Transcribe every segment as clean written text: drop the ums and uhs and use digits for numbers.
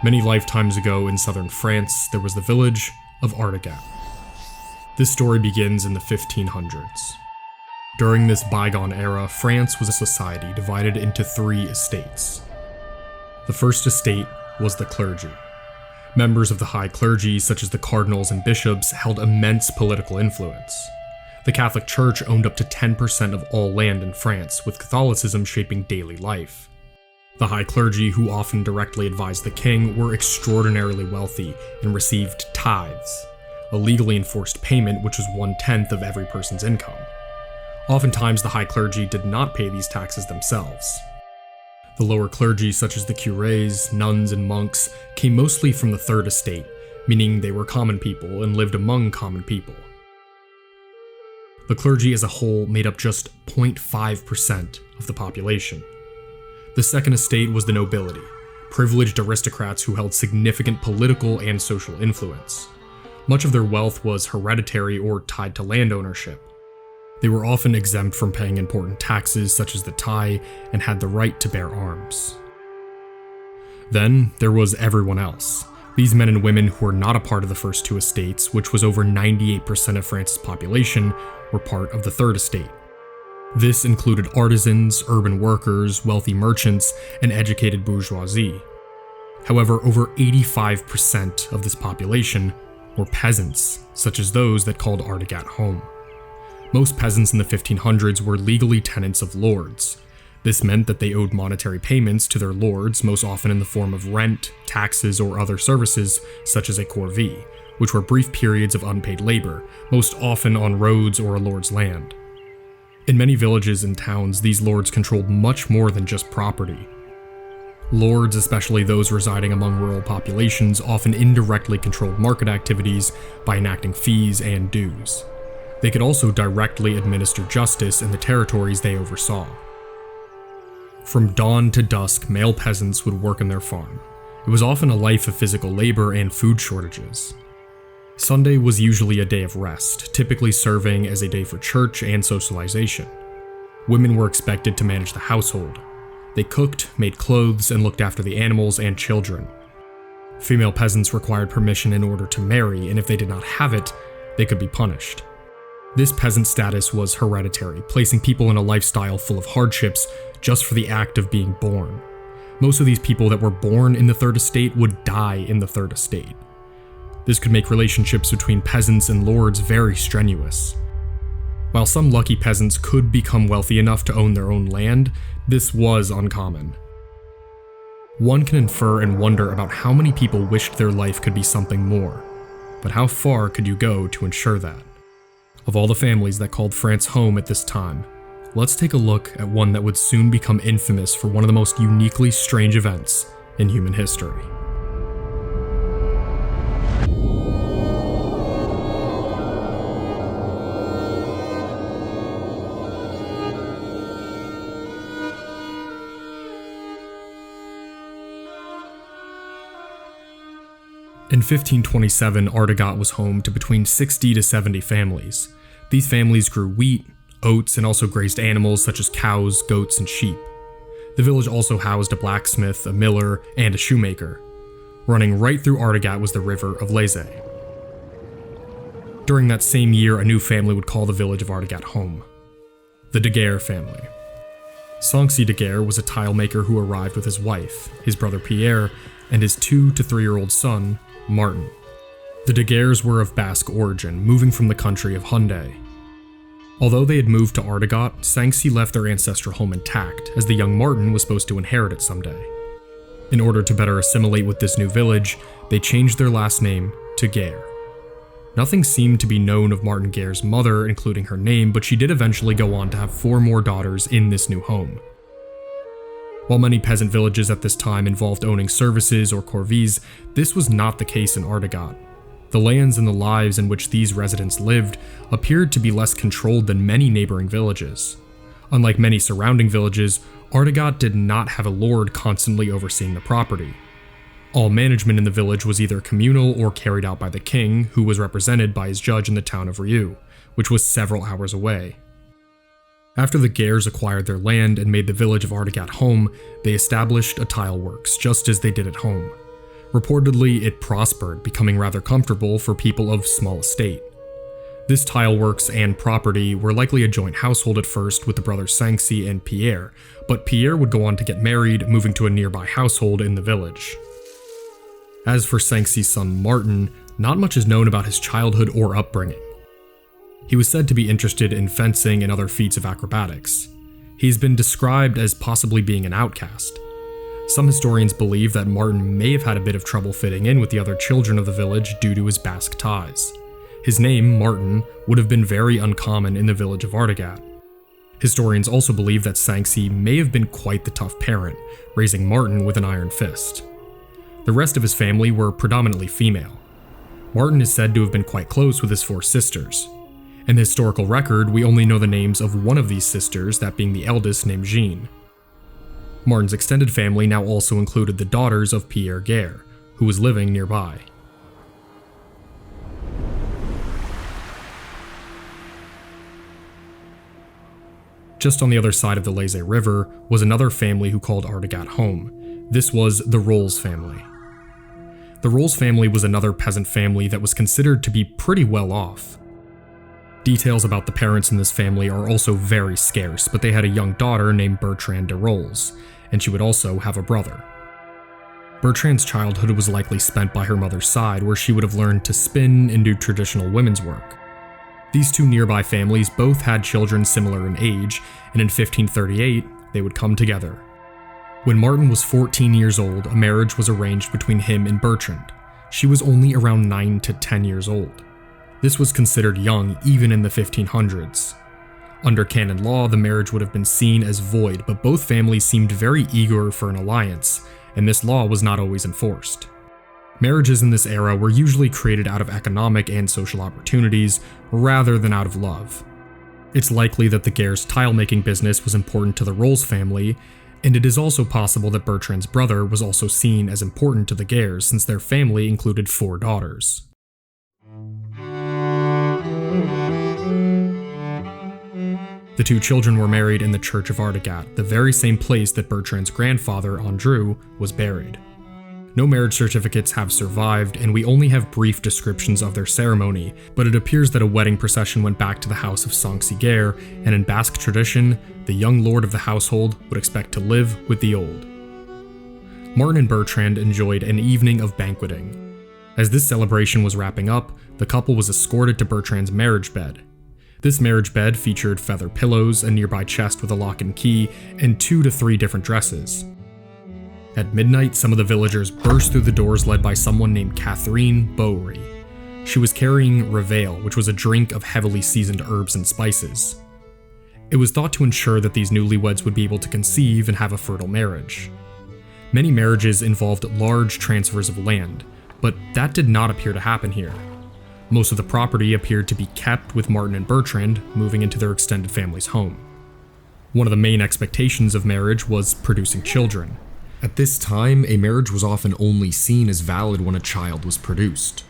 Many lifetimes ago in southern France, there was the village of Artigat. This story begins in the 1500s. During this bygone era, France was a society divided into 3 estates. The first estate was the clergy. Members of the high clergy, such as the cardinals and bishops, held immense political influence. The Catholic Church owned up to 10% of all land in France, with Catholicism shaping daily life. The high clergy, who often directly advised the king, were extraordinarily wealthy and received tithes, a legally enforced payment which was 1/10 of every person's income. Oftentimes, the high clergy did not pay these taxes themselves. The lower clergy, such as the curés, nuns, and monks, came mostly from the third estate, meaning they were common people and lived among common people. The clergy as a whole made up just 0.5% of the population. The second estate was the nobility, privileged aristocrats who held significant political and social influence. Much of their wealth was hereditary or tied to land ownership. They were often exempt from paying important taxes such as the taille and had the right to bear arms. Then there was everyone else. These men and women who were not a part of the first 2 estates, which was over 98% of France's population, were part of the third estate. This included artisans, urban workers, wealthy merchants, and educated bourgeoisie. However, over 85% of this population were peasants, such as those that called Artigat home. Most peasants in the 1500s were legally tenants of lords. This meant that they owed monetary payments to their lords, most often in the form of rent, taxes, or other services, such as a corvée, which were brief periods of unpaid labor, most often on roads or a lord's land. In many villages and towns, these lords controlled much more than just property. Lords, especially those residing among rural populations, often indirectly controlled market activities by enacting fees and dues. They could also directly administer justice in the territories they oversaw. From dawn to dusk, male peasants would work in their farm. It was often a life of physical labor and food shortages. Sunday was usually a day of rest, typically serving as a day for church and socialization. Women were expected to manage the household. They cooked, made clothes, and looked after the animals and children. Female peasants required permission in order to marry, and if they did not have it, they could be punished. This peasant status was hereditary, placing people in a lifestyle full of hardships just for the act of being born. Most of these people that were born in the third estate would die in the third estate. This could make relationships between peasants and lords very strenuous. While some lucky peasants could become wealthy enough to own their own land, this was uncommon. One can infer and wonder about how many people wished their life could be something more, but how far could you go to ensure that? Of all the families that called France home at this time, let's take a look at one that would soon become infamous for one of the most uniquely strange events in human history. In 1527, Artigat was home to between 60 to 70 families. These families grew wheat, oats, and also grazed animals such as cows, goats, and sheep. The village also housed a blacksmith, a miller, and a shoemaker. Running right through Artigat was the river of Leze. During that same year, a new family would call the village of Artigat home: the Daguerre family. Sanxi Daguerre was a tile maker who arrived with his wife, his brother Pierre, and his 2 to 3-year-old son, Martin. The Daguerres were of Basque origin, moving from the country of Hunday. Although they had moved to Artigat, Sanxi left their ancestral home intact, as the young Martin was supposed to inherit it someday. In order to better assimilate with this new village, they changed their last name to Guerre. Nothing seemed to be known of Martin Guerre's mother, including her name, but she did eventually go on to have 4 more daughters in this new home. While many peasant villages at this time involved owning services or corvées, this was not the case in Artigat. The lands and the lives in which these residents lived appeared to be less controlled than many neighboring villages. Unlike many surrounding villages, Artigat did not have a lord constantly overseeing the property. All management in the village was either communal or carried out by the king, who was represented by his judge in the town of Rieux, which was several hours away. After the Guerres acquired their land and made the village of Artigat home, they established a tile works, just as they did at home. Reportedly, it prospered, becoming rather comfortable for people of small estate. This tileworks and property were likely a joint household at first with the brothers Sanxi and Pierre, but Pierre would go on to get married, moving to a nearby household in the village. As for Sanxi's son Martin, not much is known about his childhood or upbringing. He was said to be interested in fencing and other feats of acrobatics. He's been described as possibly being an outcast. Some historians believe that Martin may have had a bit of trouble fitting in with the other children of the village due to his Basque ties. His name, Martin, would have been very uncommon in the village of Artagat. Historians also believe that Sanxi may have been quite the tough parent, raising Martin with an iron fist. The rest of his family were predominantly female. Martin is said to have been quite close with his 4 sisters. In the historical record, we only know the names of one of these sisters, that being the eldest named Jeanne. Martin's extended family now also included the daughters of Pierre Guerre, who was living nearby. Just on the other side of the Leze River was another family who called Artagat home. This was the Rolls family. The Rolls family was another peasant family that was considered to be pretty well off. Details about the parents in this family are also very scarce, but they had a young daughter named Bertrand de Rolls, and she would also have a brother. Bertrand's childhood was likely spent by her mother's side, where she would have learned to spin and do traditional women's work. These 2 nearby families both had children similar in age, and in 1538, they would come together. When Martin was 14 years old, a marriage was arranged between him and Bertrand. She was only around 9 to 10 years old. This was considered young even in the 1500s. Under canon law, the marriage would have been seen as void, but both families seemed very eager for an alliance, and this law was not always enforced. Marriages in this era were usually created out of economic and social opportunities, rather than out of love. It's likely that the Guerre's tile-making business was important to the Rolls family, and it is also possible that Bertrand's brother was also seen as important to the Guerres since their family included 4 daughters. The 2 children were married in the Church of Artagat, the very same place that Bertrand's grandfather, Andrew, was buried. No marriage certificates have survived, and we only have brief descriptions of their ceremony, but it appears that a wedding procession went back to the house of Sanxi Guerre, and in Basque tradition, the young lord of the household would expect to live with the old. Martin and Bertrand enjoyed an evening of banqueting. As this celebration was wrapping up, the couple was escorted to Bertrand's marriage bed. This marriage bed featured feather pillows, a nearby chest with a lock and key, and 2 to 3 different dresses. At midnight, some of the villagers burst through the doors led by someone named Catherine Bowery. She was carrying reveille, which was a drink of heavily seasoned herbs and spices. It was thought to ensure that these newlyweds would be able to conceive and have a fertile marriage. Many marriages involved large transfers of land, but that did not appear to happen here. Most of the property appeared to be kept, with Martin and Bertrand moving into their extended family's home. One of the main expectations of marriage was producing children. At this time, a marriage was often only seen as valid when a child was produced.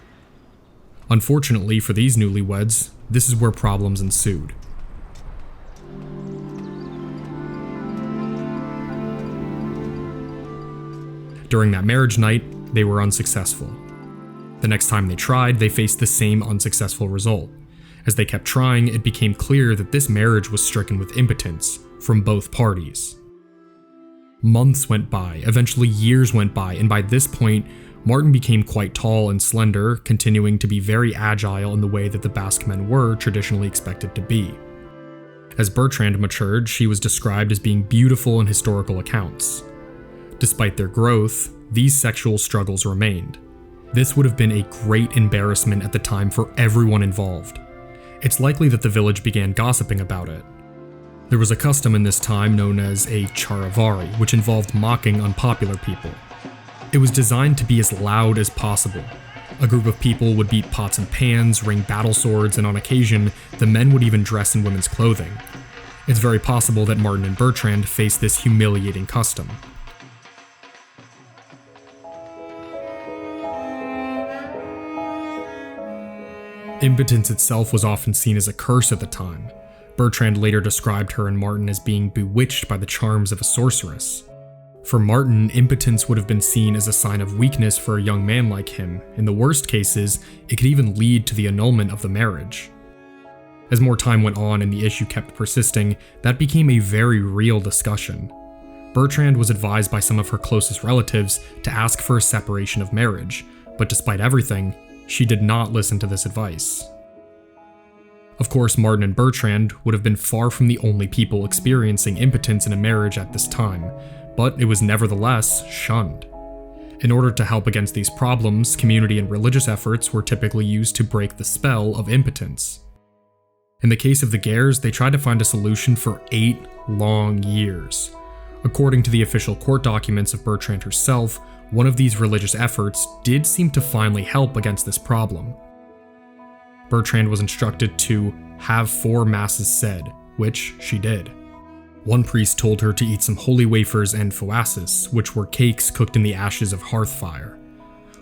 Unfortunately for these newlyweds, this is where problems ensued. During that marriage night, they were unsuccessful. The next time they tried, they faced the same unsuccessful result. As they kept trying, it became clear that this marriage was stricken with impotence from both parties. Months went by, eventually years went by, and by this point, Martin became quite tall and slender, continuing to be very agile in the way that the Basque men were traditionally expected to be. As Bertrand matured, she was described as being beautiful in historical accounts. Despite their growth, these sexual struggles remained. This would have been a great embarrassment at the time for everyone involved. It's likely that the village began gossiping about it. There was a custom in this time known as a charivari, which involved mocking unpopular people. It was designed to be as loud as possible. A group of people would beat pots and pans, ring battle swords, and on occasion, the men would even dress in women's clothing. It's very possible that Martin and Bertrand faced this humiliating custom. Impotence itself was often seen as a curse at the time. Bertrand later described her and Martin as being bewitched by the charms of a sorceress. For Martin, impotence would have been seen as a sign of weakness for a young man like him. In the worst cases, it could even lead to the annulment of the marriage. As more time went on and the issue kept persisting, that became a very real discussion. Bertrand was advised by some of her closest relatives to ask for a separation of marriage, but despite everything, she did not listen to this advice. Of course, Martin and Bertrand would have been far from the only people experiencing impotence in a marriage at this time, but it was nevertheless shunned. In order to help against these problems, community and religious efforts were typically used to break the spell of impotence. In the case of the Guerres, they tried to find a solution for 8 long years. According to the official court documents of Bertrand herself, one of these religious efforts did seem to finally help against this problem. Bertrand was instructed to have 4 masses said, which she did. One priest told her to eat some holy wafers and foasses, which were cakes cooked in the ashes of hearth fire.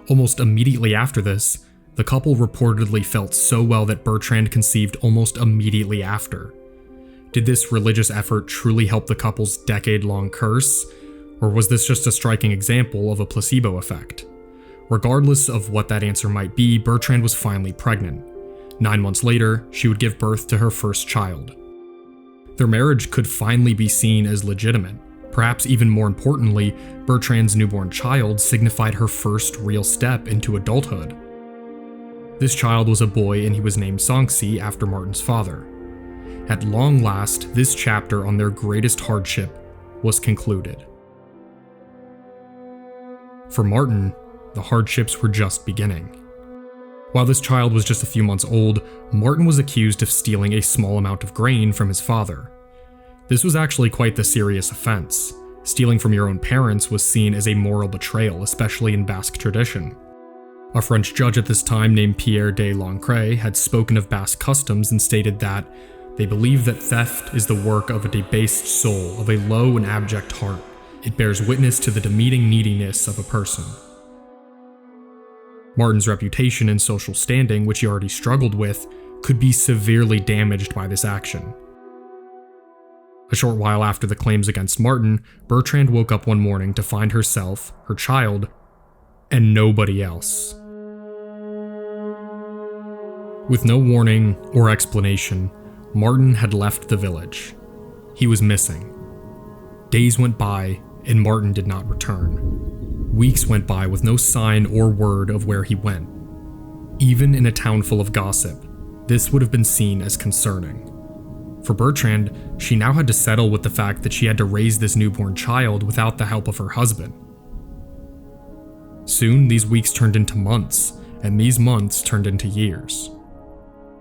Almost immediately after this, the couple reportedly felt so well that Bertrand conceived almost immediately after. Did this religious effort truly help the couple's decade-long curse, or was this just a striking example of a placebo effect? Regardless of what that answer might be, Bertrand was finally pregnant. 9 months later, she would give birth to her first child. Their marriage could finally be seen as legitimate. Perhaps even more importantly, Bertrand's newborn child signified her first real step into adulthood. This child was a boy and he was named Sanxi after Martin's father. At long last, this chapter on their greatest hardship was concluded. For Martin, the hardships were just beginning. While this child was just a few months old, Martin was accused of stealing a small amount of grain from his father. This was actually quite the serious offense. Stealing from your own parents was seen as a moral betrayal, especially in Basque tradition. A French judge at this time named Pierre de Lancret had spoken of Basque customs and stated that they believe that theft is the work of a debased soul, of a low and abject heart. It bears witness to the demeaning neediness of a person. Martin's reputation and social standing, which he already struggled with, could be severely damaged by this action. A short while after the claims against Martin, Bertrand woke up one morning to find herself, her child, and nobody else. With no warning or explanation, Martin had left the village. He was missing. Days went by, and Martin did not return. Weeks went by with no sign or word of where he went. Even in a town full of gossip, this would have been seen as concerning. For Bertrand, she now had to settle with the fact that she had to raise this newborn child without the help of her husband. Soon, these weeks turned into months, and these months turned into years.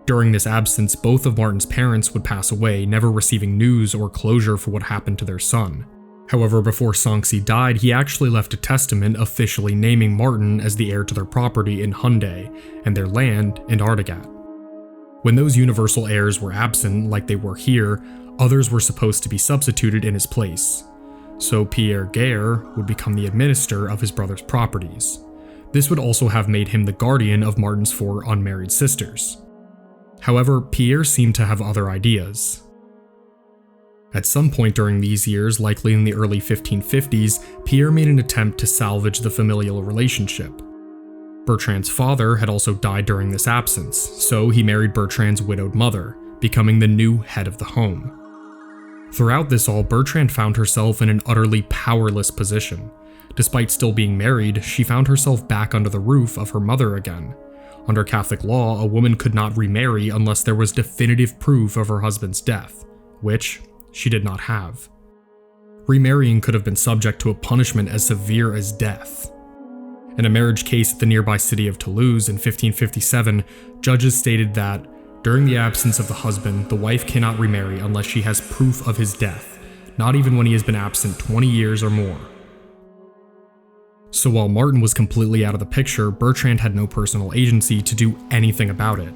During this absence, both of Martin's parents would pass away, never receiving news or closure for what happened to their son. However, before Sanxi died, he actually left a testament officially naming Martin as the heir to their property in Hunday and their land in Ardegat. When those universal heirs were absent, like they were here, others were supposed to be substituted in his place. So Pierre Guerre would become the administrator of his brother's properties. This would also have made him the guardian of Martin's 4 unmarried sisters. However, Pierre seemed to have other ideas. At some point during these years, likely in the early 1550s, Pierre made an attempt to salvage the familial relationship. Bertrand's father had also died during this absence, so he married Bertrand's widowed mother, becoming the new head of the home. Throughout this all, Bertrand found herself in an utterly powerless position. Despite still being married, she found herself back under the roof of her mother again. Under Catholic law, a woman could not remarry unless there was definitive proof of her husband's death, which she did not have. Remarrying could have been subject to a punishment as severe as death. In a marriage case at the nearby city of Toulouse in 1557, judges stated that, during the absence of the husband, the wife cannot remarry unless she has proof of his death, not even when he has been absent 20 years or more. So while Martin was completely out of the picture, Bertrand had no personal agency to do anything about it.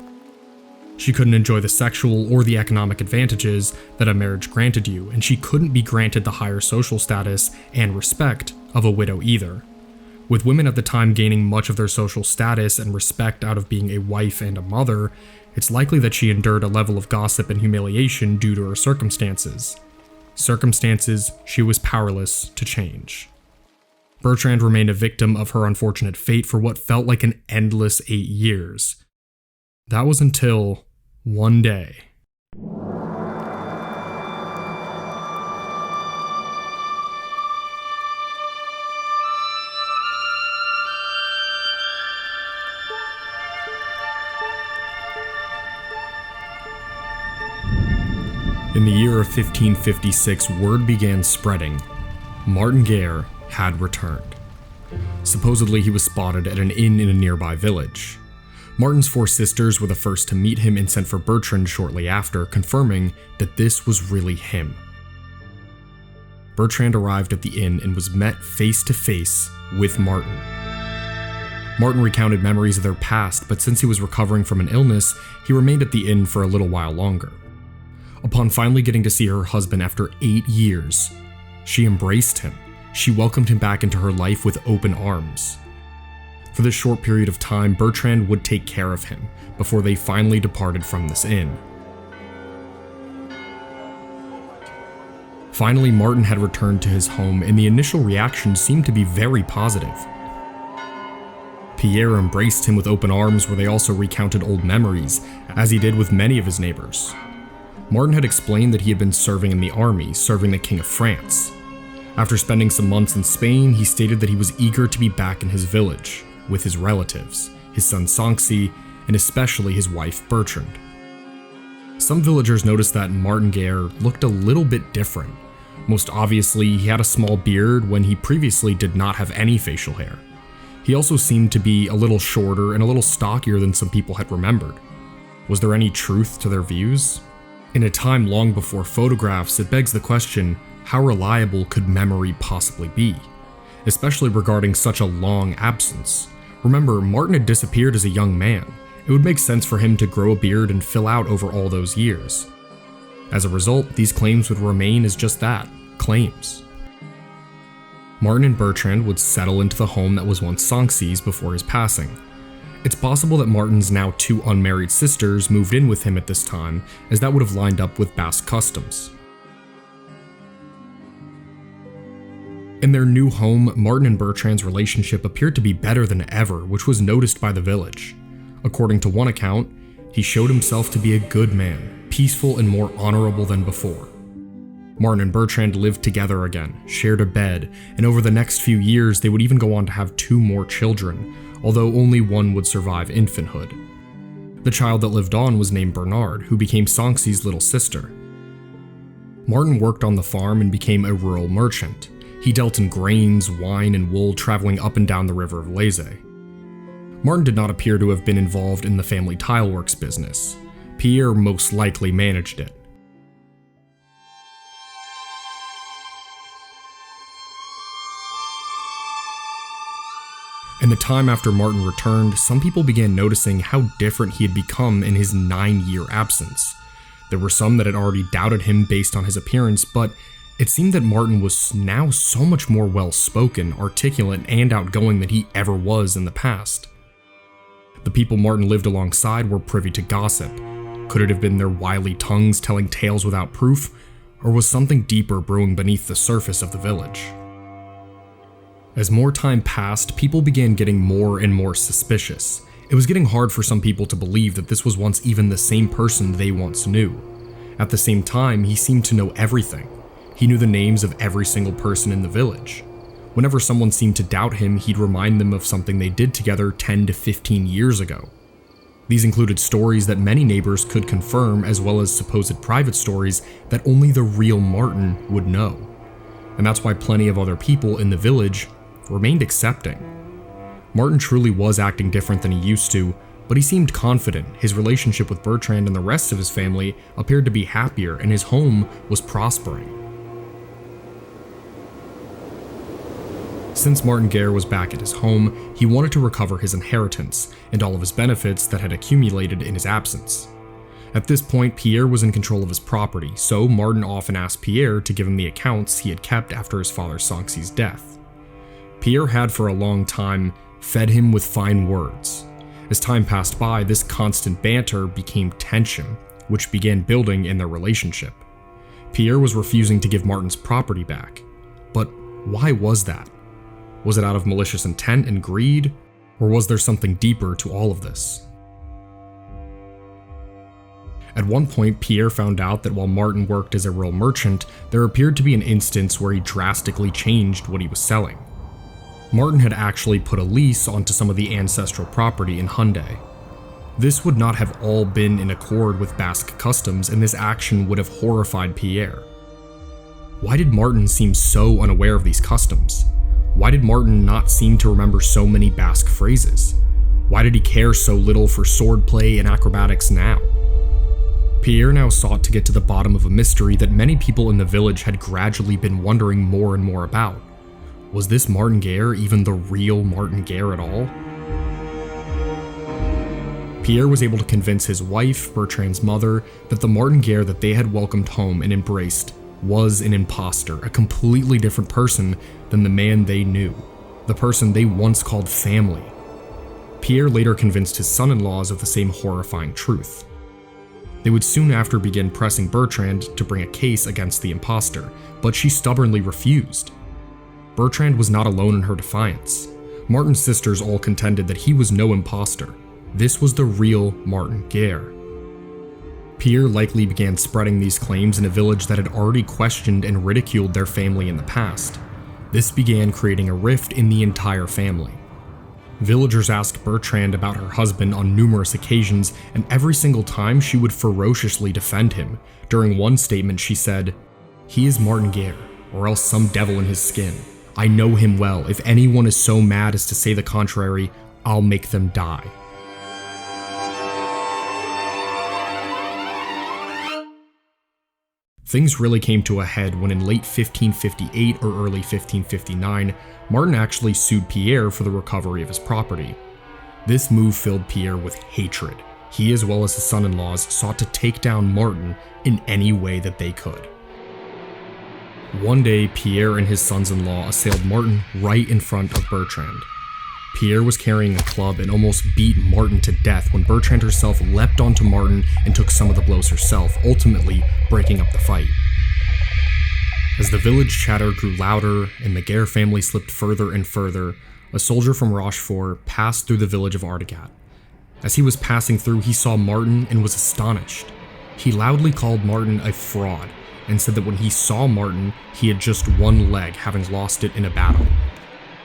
She couldn't enjoy the sexual or the economic advantages that a marriage granted you, and she couldn't be granted the higher social status and respect of a widow either. With women at the time gaining much of their social status and respect out of being a wife and a mother, it's likely that she endured a level of gossip and humiliation due to her circumstances. Circumstances she was powerless to change. Bertrand remained a victim of her unfortunate fate for what felt like an endless 8 years. That was until one day. In the year of 1556, word began spreading. Martin Guerre had returned. Supposedly, he was spotted at an inn in a nearby village. Martin's 4 sisters were the first to meet him and sent for Bertrand shortly after, confirming that this was really him. Bertrand arrived at the inn and was met face to face with Martin. Martin recounted memories of their past, but since he was recovering from an illness, he remained at the inn for a little while longer. Upon finally getting to see her husband after 8 years, she embraced him. She welcomed him back into her life with open arms. For this short period of time, Bertrand would take care of him before they finally departed from this inn. Finally, Martin had returned to his home, and the initial reaction seemed to be very positive. Pierre embraced him with open arms, where they also recounted old memories, as he did with many of his neighbors. Martin had explained that he had been serving in the army, serving the King of France. After spending some months in Spain, he stated that he was eager to be back in his village, with his relatives, his son Sanxi, and especially his wife Bertrand. Some villagers noticed that Martin Guerre looked a little bit different. Most obviously, he had a small beard when he previously did not have any facial hair. He also seemed to be a little shorter and a little stockier than some people had remembered. Was there any truth to their views? In a time long before photographs, it begs the question, how reliable could memory possibly be? Especially regarding such a long absence. Remember, Martin had disappeared as a young man. It would make sense for him to grow a beard and fill out over all those years. As a result, these claims would remain as just that, claims. Martin and Bertrand would settle into the home that was once Sanxi's before his passing. It's possible that Martin's now 2 unmarried sisters moved in with him at this time, as that would have lined up with Basque customs. In their new home, Martin and Bertrand's relationship appeared to be better than ever, which was noticed by the village. According to one account, he showed himself to be a good man, peaceful and more honorable than before. Martin and Bertrand lived together again, shared a bed, and over the next few years they would even go on to have 2 more children, although only one would survive infanthood. The child that lived on was named Bernard, who became Sanxi's little sister. Martin worked on the farm and became a rural merchant. He dealt in grains, wine, and wool, traveling up and down the river of Leze. Martin did not appear to have been involved in the family tileworks business. Pierre most likely managed it. In the time after Martin returned, some people began noticing how different he had become in his 9-year absence. There were some that had already doubted him based on his appearance, but it seemed that Martin was now so much more well-spoken, articulate, and outgoing than he ever was in the past. The people Martin lived alongside were privy to gossip. Could it have been their wily tongues telling tales without proof, or was something deeper brewing beneath the surface of the village? As more time passed, people began getting more and more suspicious. It was getting hard for some people to believe that this was once even the same person they once knew. At the same time, he seemed to know everything. He knew the names of every single person in the village. Whenever someone seemed to doubt him, he'd remind them of something they did together 10 to 15 years ago. These included stories that many neighbors could confirm, as well as supposed private stories that only the real Martin would know. And that's why plenty of other people in the village remained accepting. Martin truly was acting different than he used to, but he seemed confident. His relationship with Bertrand and the rest of his family appeared to be happier, and his home was prospering. Since Martin Guerre was back at his home, he wanted to recover his inheritance and all of his benefits that had accumulated in his absence. At this point, Pierre was in control of his property, so Martin often asked Pierre to give him the accounts he had kept after his father Sanxi's death. Pierre had for a long time fed him with fine words. As time passed by, this constant banter became tension, which began building in their relationship. Pierre was refusing to give Martin's property back. But why was that? Was it out of malicious intent and greed? Or was there something deeper to all of this? At one point, Pierre found out that while Martin worked as a real merchant, there appeared to be an instance where he drastically changed what he was selling. Martin had actually put a lease onto some of the ancestral property in Hyundai. This would not have all been in accord with Basque customs, and this action would have horrified Pierre. Why did Martin seem so unaware of these customs? Why did Martin not seem to remember so many Basque phrases? Why did he care so little for swordplay and acrobatics now? Pierre now sought to get to the bottom of a mystery that many people in the village had gradually been wondering more and more about. Was this Martin Guerre even the real Martin Guerre at all? Pierre was able to convince his wife, Bertrand's mother, that the Martin Guerre that they had welcomed home and embraced was an imposter, a completely different person than the man they knew, the person they once called family. Pierre later convinced his son-in-laws of the same horrifying truth. They would soon after begin pressing Bertrand to bring a case against the imposter, but she stubbornly refused. Bertrand was not alone in her defiance. Martin's sisters all contended that he was no imposter. This was the real Martin Guerre. Pierre likely began spreading these claims in a village that had already questioned and ridiculed their family in the past. This began creating a rift in the entire family. Villagers asked Bertrand about her husband on numerous occasions, and every single time she would ferociously defend him. During one statement she said, "He is Martin Guerre, or else some devil in his skin. I know him well. If anyone is so mad as to say the contrary, I'll make them die." Things really came to a head when in late 1558 or early 1559, Martin actually sued Pierre for the recovery of his property. This move filled Pierre with hatred. He, as well as his son-in-laws, sought to take down Martin in any way that they could. One day, Pierre and his sons-in-law assailed Martin right in front of Bertrand. Pierre was carrying a club and almost beat Martin to death when Bertrand herself leapt onto Martin and took some of the blows herself, ultimately breaking up the fight. As the village chatter grew louder and the Guerre family slipped further and further, a soldier from Rochefort passed through the village of Ardegat. As he was passing through, he saw Martin and was astonished. He loudly called Martin a fraud and said that when he saw Martin, he had just one leg, having lost it in a battle.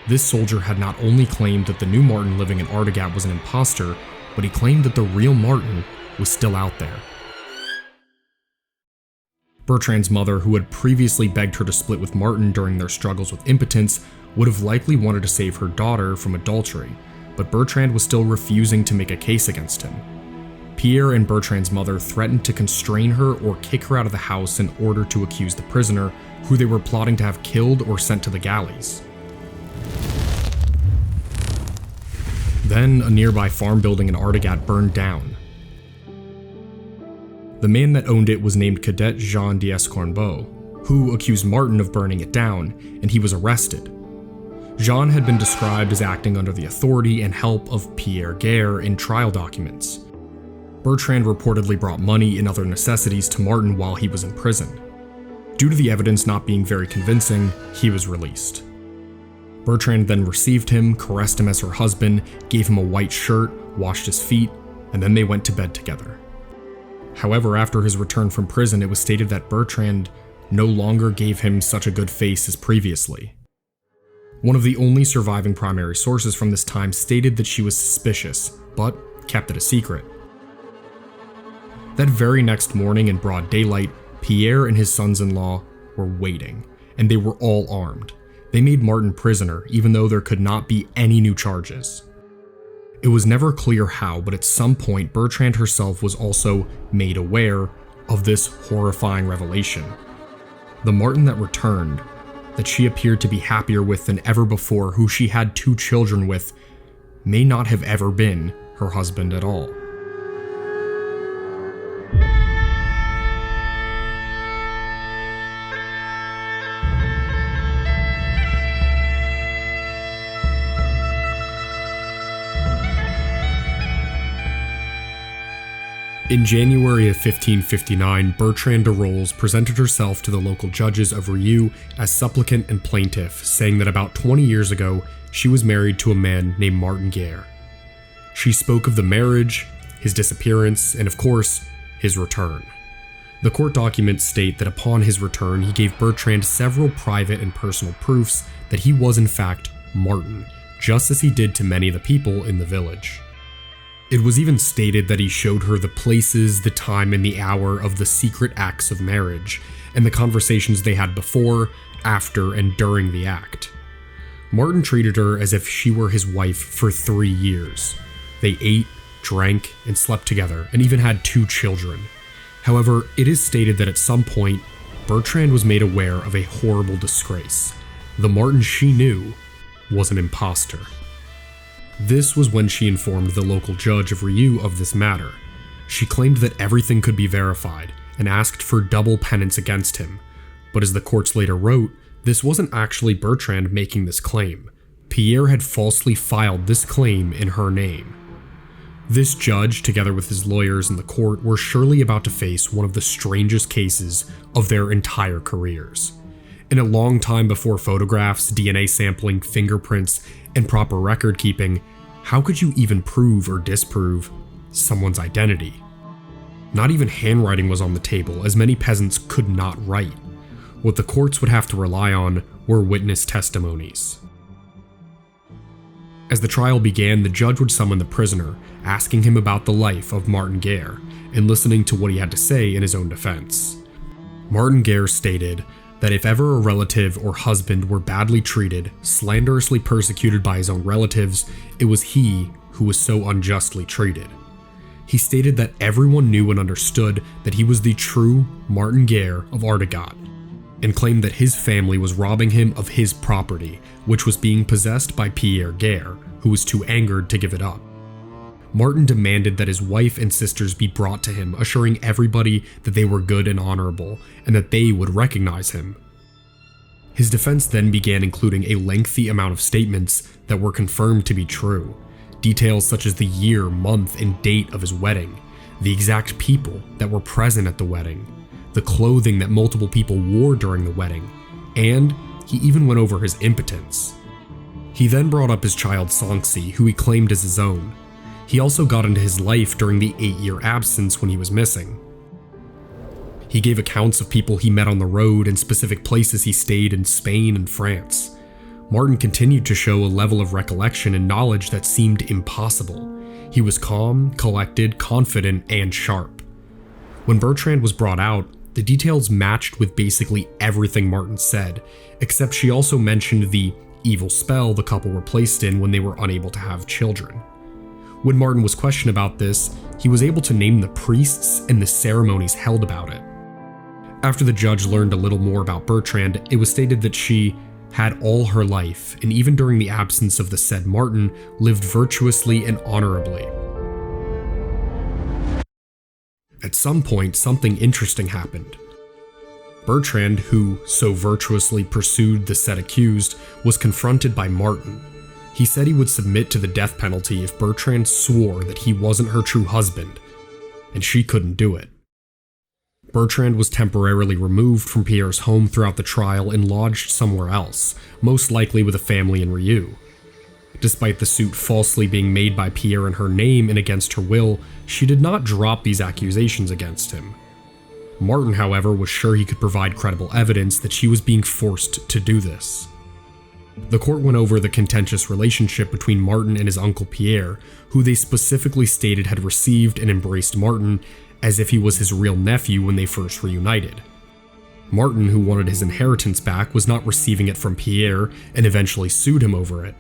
This soldier had not only claimed that the new Martin living in Ardegat was an imposter, but he claimed that the real Martin was still out there. Bertrand's mother, who had previously begged her to split with Martin during their struggles with impotence, would have likely wanted to save her daughter from adultery, but Bertrand was still refusing to make a case against him. Pierre and Bertrand's mother threatened to constrain her or kick her out of the house in order to accuse the prisoner, who they were plotting to have killed or sent to the galleys. Then, a nearby farm building in Ardegat burned down. The man that owned it was named Cadet Jean d'Escornbeau, who accused Martin of burning it down, and he was arrested. Jean had been described as acting under the authority and help of Pierre Guerre in trial documents. Bertrand reportedly brought money and other necessities to Martin while he was in prison. Due to the evidence not being very convincing, he was released. Bertrand then received him, caressed him as her husband, gave him a white shirt, washed his feet, and then they went to bed together. However, after his return from prison, it was stated that Bertrand no longer gave him such a good face as previously. One of the only surviving primary sources from this time stated that she was suspicious, but kept it a secret. That very next morning in broad daylight, Pierre and his sons-in-law were waiting, and they were all armed. They made Martin prisoner, even though there could not be any new charges. It was never clear how, but at some point Bertrand herself was also made aware of this horrifying revelation. The Martin that returned, that she appeared to be happier with than ever before, who she had 2 children with, may not have ever been her husband at all. In January of 1559, Bertrand de Rolls presented herself to the local judges of Rieux as supplicant and plaintiff, saying that about 20 years ago, she was married to a man named Martin Guerre. She spoke of the marriage, his disappearance, and of course, his return. The court documents state that upon his return, he gave Bertrand several private and personal proofs that he was in fact Martin, just as he did to many of the people in the village. It was even stated that he showed her the places, the time, and the hour of the secret acts of marriage, and the conversations they had before, after, and during the act. Martin treated her as if she were his wife for 3 years. They ate, drank, and slept together, and even had 2 children. However, it is stated that at some point, Bertrand was made aware of a horrible disgrace. The Martin she knew was an imposter. This was when she informed the local judge of Rieux of this matter. She claimed that everything could be verified and asked for double penance against him. But as the courts later wrote, this wasn't actually Bertrand making this claim. Pierre had falsely filed this claim in her name. This judge, together with his lawyers in the court, were surely about to face one of the strangest cases of their entire careers. In a long time before photographs, DNA sampling, fingerprints, and proper record keeping, how could you even prove or disprove someone's identity? Not even handwriting was on the table, as many peasants could not write. What the courts would have to rely on were witness testimonies. As the trial began, the judge would summon the prisoner, asking him about the life of Martin Guerre, and listening to what he had to say in his own defense. Martin Guerre stated that if ever a relative or husband were badly treated, slanderously persecuted by his own relatives, it was he who was so unjustly treated. He stated that everyone knew and understood that he was the true Martin Guerre of Artigat, and claimed that his family was robbing him of his property, which was being possessed by Pierre Guerre, who was too angered to give it up. Martin demanded that his wife and sisters be brought to him, assuring everybody that they were good and honorable, and that they would recognize him. His defense then began including a lengthy amount of statements that were confirmed to be true. Details such as the year, month, and date of his wedding, the exact people that were present at the wedding, the clothing that multiple people wore during the wedding, and he even went over his impotence. He then brought up his child Sanxi, who he claimed as his own. He also got into his life during the 8-year absence when he was missing. He gave accounts of people he met on the road and specific places he stayed in Spain and France. Martin continued to show a level of recollection and knowledge that seemed impossible. He was calm, collected, confident, and sharp. When Bertrand was brought out, the details matched with basically everything Martin said, except she also mentioned the evil spell the couple were placed in when they were unable to have children. When Martin was questioned about this, he was able to name the priests and the ceremonies held about it. After the judge learned a little more about Bertrand, it was stated that she had all her life, and even during the absence of the said Martin, lived virtuously and honorably. At some point, something interesting happened. Bertrand, who so virtuously pursued the said accused, was confronted by Martin. He said he would submit to the death penalty if Bertrand swore that he wasn't her true husband, and she couldn't do it. Bertrand was temporarily removed from Pierre's home throughout the trial and lodged somewhere else, most likely with a family in Rieux. Despite the suit falsely being made by Pierre in her name and against her will, she did not drop these accusations against him. Martin, however, was sure he could provide credible evidence that she was being forced to do this. The court went over the contentious relationship between Martin and his uncle Pierre, who they specifically stated had received and embraced Martin as if he was his real nephew when they first reunited. Martin, who wanted his inheritance back, was not receiving it from Pierre and eventually sued him over it.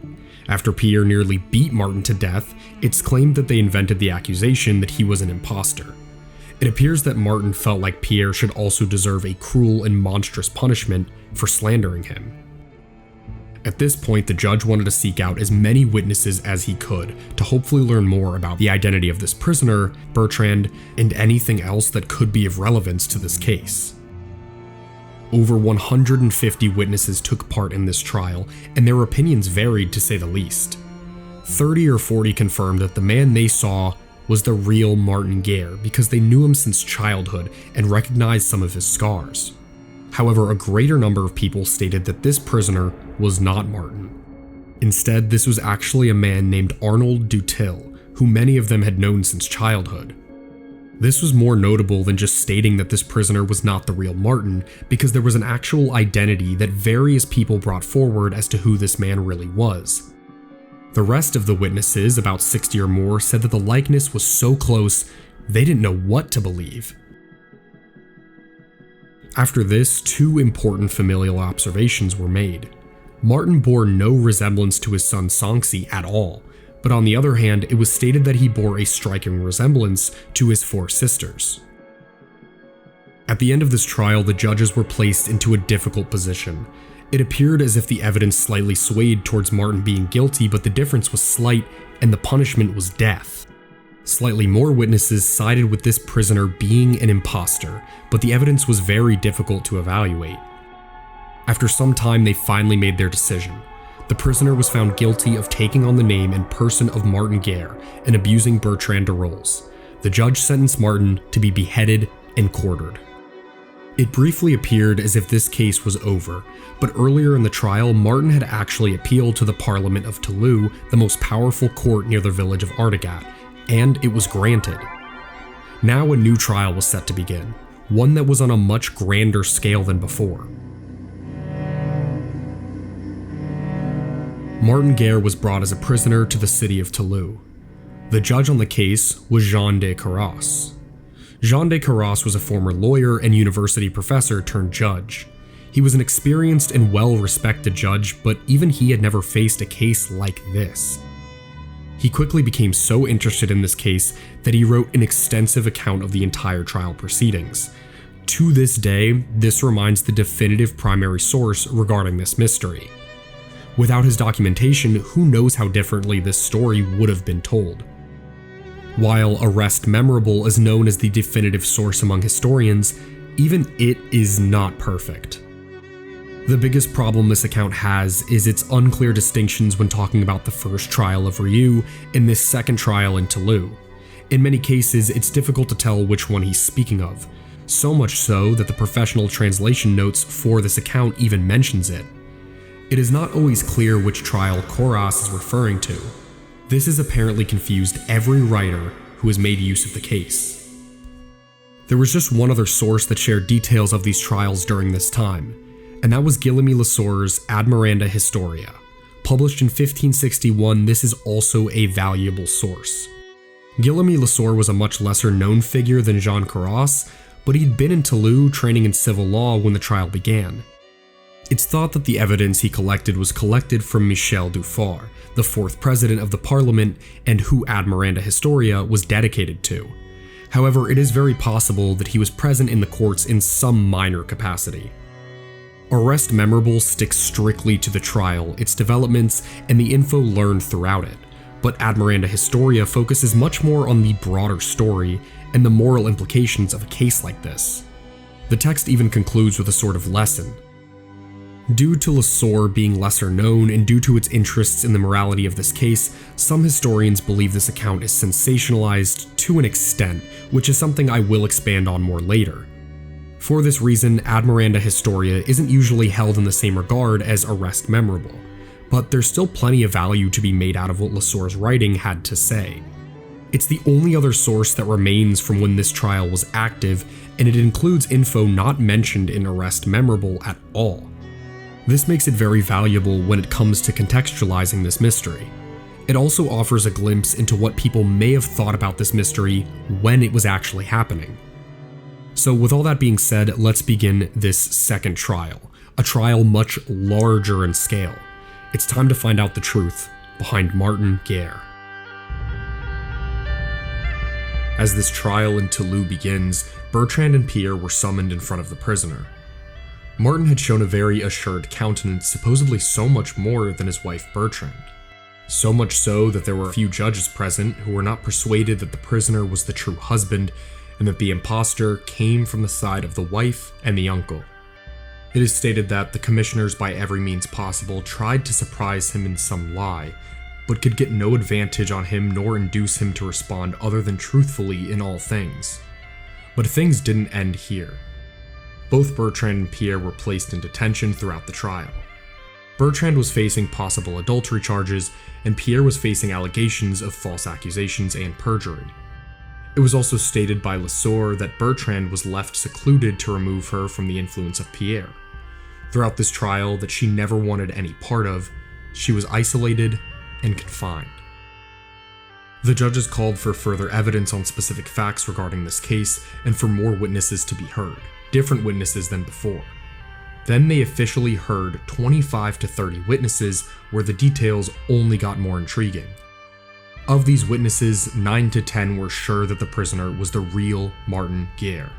After Pierre nearly beat Martin to death, it's claimed that they invented the accusation that he was an imposter. It appears that Martin felt like Pierre should also deserve a cruel and monstrous punishment for slandering him. At this point, the judge wanted to seek out as many witnesses as he could to hopefully learn more about the identity of this prisoner, Bertrand, and anything else that could be of relevance to this case. Over 150 witnesses took part in this trial, and their opinions varied to say the least. 30 or 40 confirmed that the man they saw was the real Martin Guerre because they knew him since childhood and recognized some of his scars. However, a greater number of people stated that this prisoner was not Martin. Instead, this was actually a man named Arnold Dutil, who many of them had known since childhood. This was more notable than just stating that this prisoner was not the real Martin, because there was an actual identity that various people brought forward as to who this man really was. The rest of the witnesses, about 60 or more, said that the likeness was so close, they didn't know what to believe. After this, two important familial observations were made. Martin bore no resemblance to his son Sanxi at all, but on the other hand, it was stated that he bore a striking resemblance to his four sisters. At the end of this trial, the judges were placed into a difficult position. It appeared as if the evidence slightly swayed towards Martin being guilty, but the difference was slight, and the punishment was death. Slightly more witnesses sided with this prisoner being an imposter, but the evidence was very difficult to evaluate. After some time, they finally made their decision. The prisoner was found guilty of taking on the name and person of Martin Guerre and abusing Bertrand de Rolls. The judge sentenced Martin to be beheaded and quartered. It briefly appeared as if this case was over, but earlier in the trial, Martin had actually appealed to the Parliament of Toulouse, the most powerful court near the village of Artigat, and it was granted. Now a new trial was set to begin, one that was on a much grander scale than before. Martin Guerre was brought as a prisoner to the city of Toulouse. The judge on the case was Jean de Carras. Jean de Carras was a former lawyer and university professor turned judge. He was an experienced and well-respected judge, but even he had never faced a case like this. He quickly became so interested in this case that he wrote an extensive account of the entire trial proceedings. To this day, this remains the definitive primary source regarding this mystery. Without his documentation, who knows how differently this story would have been told. While Arrest Memorable is known as the definitive source among historians, even it is not perfect. The biggest problem this account has is its unclear distinctions when talking about the first trial of Rieux and this second trial in Toulouse. In many cases, it's difficult to tell which one he's speaking of, so much so that the professional translation notes for this account even mentions it. It is not always clear which trial Carras is referring to. This has apparently confused every writer who has made use of the case. There was just one other source that shared details of these trials during this time, and that was Guillaume Lesour's Admiranda Historia. Published in 1561, this is also a valuable source. Guillaume Lesour was a much lesser known figure than Jean Carras, but he'd been in Toulouse training in civil law when the trial began. It's thought that the evidence he collected was collected from Michel Dufaure, the fourth president of the parliament and who Admiranda Historia was dedicated to. However, it is very possible that he was present in the courts in some minor capacity. Arrest Memorable sticks strictly to the trial, its developments, and the info learned throughout it, but Admiranda Historia focuses much more on the broader story and the moral implications of a case like this. The text even concludes with a sort of lesson. Due to Lesour being lesser known and due to its interests in the morality of this case, some historians believe this account is sensationalized to an extent, which is something I will expand on more later. For this reason, Admiranda Historia isn't usually held in the same regard as Arrest Memorable, but there's still plenty of value to be made out of what Lesour's writing had to say. It's the only other source that remains from when this trial was active, and it includes info not mentioned in Arrest Memorable at all. This makes it very valuable when it comes to contextualizing this mystery. It also offers a glimpse into what people may have thought about this mystery when it was actually happening. So with all that being said, let's begin this second trial, a trial much larger in scale. It's time to find out the truth behind Martin Guerre. As this trial in Toulouse begins, Bertrand and Pierre were summoned in front of the prisoner. Martin had shown a very assured countenance, supposedly so much more than his wife Bertrand. So much so that there were a few judges present who were not persuaded that the prisoner was the true husband and that the impostor came from the side of the wife and the uncle. It is stated that the commissioners by every means possible tried to surprise him in some lie, but could get no advantage on him nor induce him to respond other than truthfully in all things. But things didn't end here. Both Bertrand and Pierre were placed in detention throughout the trial. Bertrand was facing possible adultery charges, and Pierre was facing allegations of false accusations and perjury. It was also stated by Lesueur that Bertrand was left secluded to remove her from the influence of Pierre. Throughout this trial that she never wanted any part of, she was isolated and confined. The judges called for further evidence on specific facts regarding this case and for more witnesses to be heard, different witnesses than before. Then they officially heard 25 to 30 witnesses where the details only got more intriguing. Of these witnesses, 9 to 10 were sure that the prisoner was the real Martin Guerre.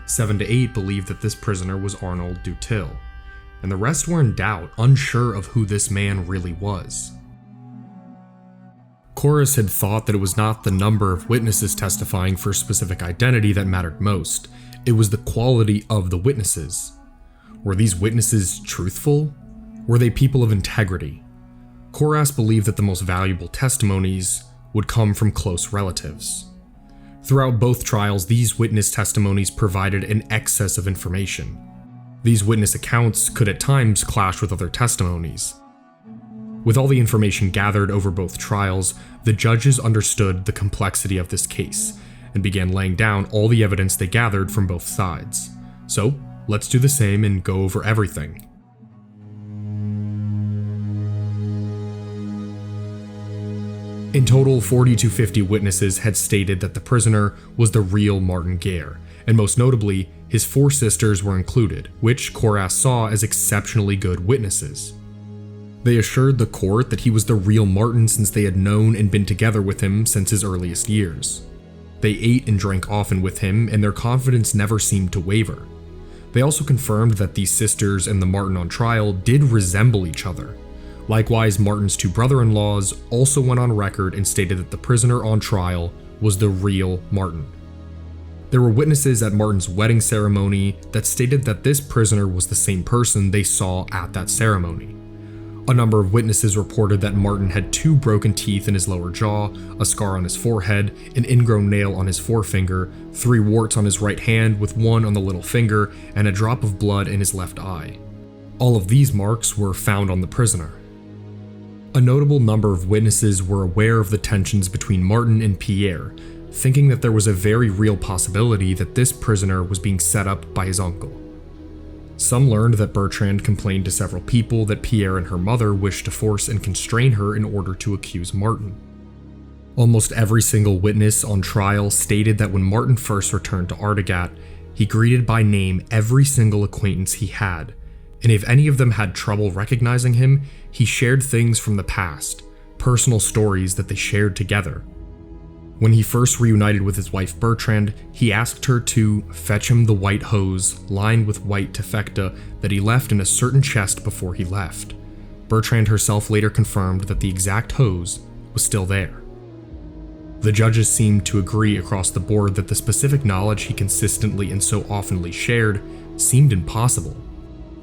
7 to 8 believed that this prisoner was Arnold Dutil, and the rest were in doubt, unsure of who this man really was. Corus had thought that it was not the number of witnesses testifying for a specific identity that mattered most, it was the quality of the witnesses. Were these witnesses truthful? Were they people of integrity? Corus believed that the most valuable testimonies would come from close relatives. Throughout both trials, these witness testimonies provided an excess of information. These witness accounts could at times clash with other testimonies. With all the information gathered over both trials, the judges understood the complexity of this case and began laying down all the evidence they gathered from both sides. So, let's do the same and go over everything. In total, 40 to 50 witnesses had stated that the prisoner was the real Martin Guerre, and most notably, his 4 sisters were included, which Corus saw as exceptionally good witnesses. They assured the court that he was the real Martin since they had known and been together with him since his earliest years. They ate and drank often with him, and their confidence never seemed to waver. They also confirmed that these sisters and the Martin on trial did resemble each other. Likewise, Martin's 2 brother-in-laws also went on record and stated that the prisoner on trial was the real Martin. There were witnesses at Martin's wedding ceremony that stated that this prisoner was the same person they saw at that ceremony. A number of witnesses reported that Martin had 2 broken teeth in his lower jaw, a scar on his forehead, an ingrown nail on his forefinger, 3 warts on his right hand with 1 on the little finger, and a drop of blood in his left eye. All of these marks were found on the prisoner. A notable number of witnesses were aware of the tensions between Martin and Pierre, thinking that there was a very real possibility that this prisoner was being set up by his uncle. Some learned that Bertrand complained to several people that Pierre and her mother wished to force and constrain her in order to accuse Martin. Almost every single witness on trial stated that when Martin first returned to Artegat, he greeted by name every single acquaintance he had, and if any of them had trouble recognizing him, he shared things from the past, personal stories that they shared together. When he first reunited with his wife Bertrand, he asked her to fetch him the white hose lined with white taffeta that he left in a certain chest before he left. Bertrand herself later confirmed that the exact hose was still there. The judges seemed to agree across the board that the specific knowledge he consistently and so oftenly shared seemed impossible.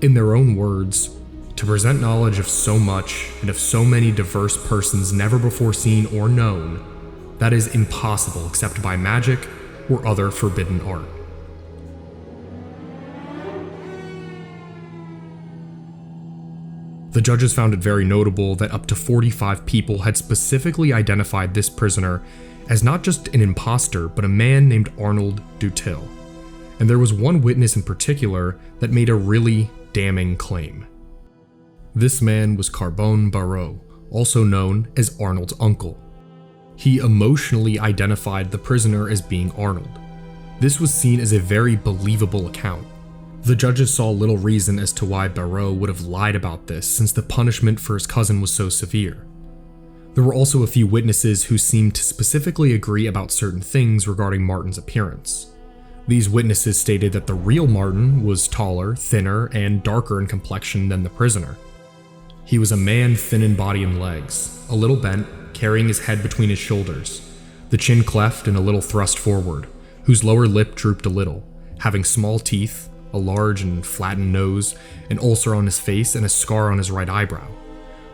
In their own words, to present knowledge of so much and of so many diverse persons never before seen or known, that is impossible except by magic or other forbidden art. The judges found it very notable that up to 45 people had specifically identified this prisoner as not just an imposter, but a man named Arnold Dutil. And there was one witness in particular that made a really damning claim. This man was Carbone Barreau, also known as Arnold's uncle. He emotionally identified the prisoner as being Arnold. This was seen as a very believable account. The judges saw little reason as to why Barreau would have lied about this, since the punishment for his cousin was so severe. There were also a few witnesses who seemed to specifically agree about certain things regarding Martin's appearance. These witnesses stated that the real Martin was taller, thinner, and darker in complexion than the prisoner. He was a man thin in body and legs, a little bent, carrying his head between his shoulders, the chin cleft and a little thrust forward, whose lower lip drooped a little, having small teeth, a large and flattened nose, an ulcer on his face, and a scar on his right eyebrow.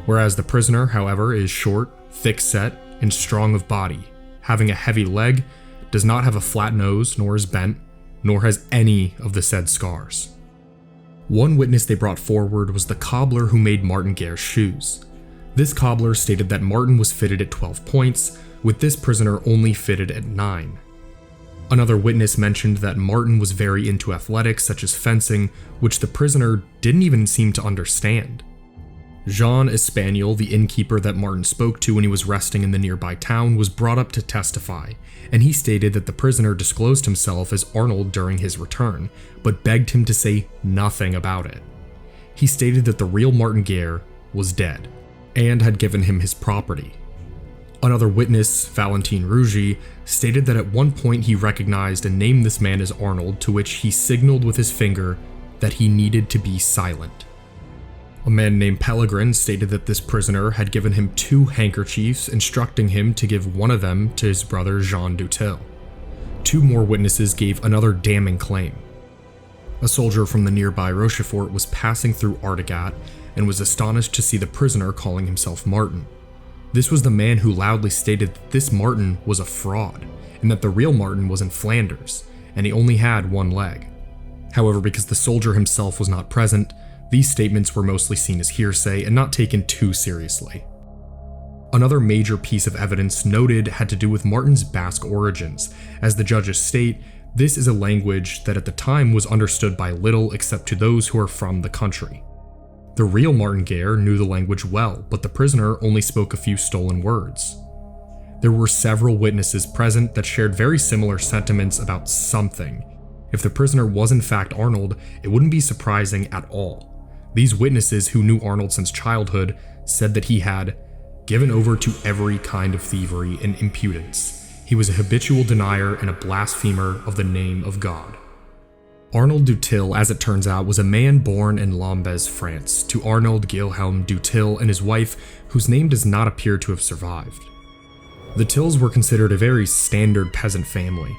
Whereas the prisoner, however, is short, thick-set and strong of body, having a heavy leg, does not have a flat nose nor is bent, nor has any of the said scars. One witness they brought forward was the cobbler who made Martin Guerre's shoes. This cobbler stated that Martin was fitted at 12 points, with this prisoner only fitted at 9. Another witness mentioned that Martin was very into athletics such as fencing, which the prisoner didn't even seem to understand. Jean Espaniel, the innkeeper that Martin spoke to when he was resting in the nearby town, was brought up to testify, and he stated that the prisoner disclosed himself as Arnold during his return, but begged him to say nothing about it. He stated that the real Martin Guerre was dead, and had given him his property. Another witness, Valentin Rougy, stated that at one point he recognized and named this man as Arnold, to which he signaled with his finger that he needed to be silent. A man named Pellegrin stated that this prisoner had given him 2 handkerchiefs, instructing him to give one of them to his brother Jean Dutil. 2 more witnesses gave another damning claim. A soldier from the nearby Rochefort was passing through Artegat and was astonished to see the prisoner calling himself Martin. This was the man who loudly stated that this Martin was a fraud, and that the real Martin was in Flanders, and he only had 1 leg. However, because the soldier himself was not present, these statements were mostly seen as hearsay and not taken too seriously. Another major piece of evidence noted had to do with Martin's Basque origins. As the judges state, this is a language that at the time was understood by little except to those who are from the country. The real Martin Guerre knew the language well, but the prisoner only spoke a few stolen words. There were several witnesses present that shared very similar sentiments about something. If the prisoner was in fact Arnold, it wouldn't be surprising at all. These witnesses, who knew Arnold since childhood, said that he had given over to every kind of thievery and impudence. He was a habitual denier and a blasphemer of the name of God. Arnold Dutil, as it turns out, was a man born in Lombez, France, to Arnold Guilhelm Dutil and his wife, whose name does not appear to have survived. The Tils were considered a very standard peasant family.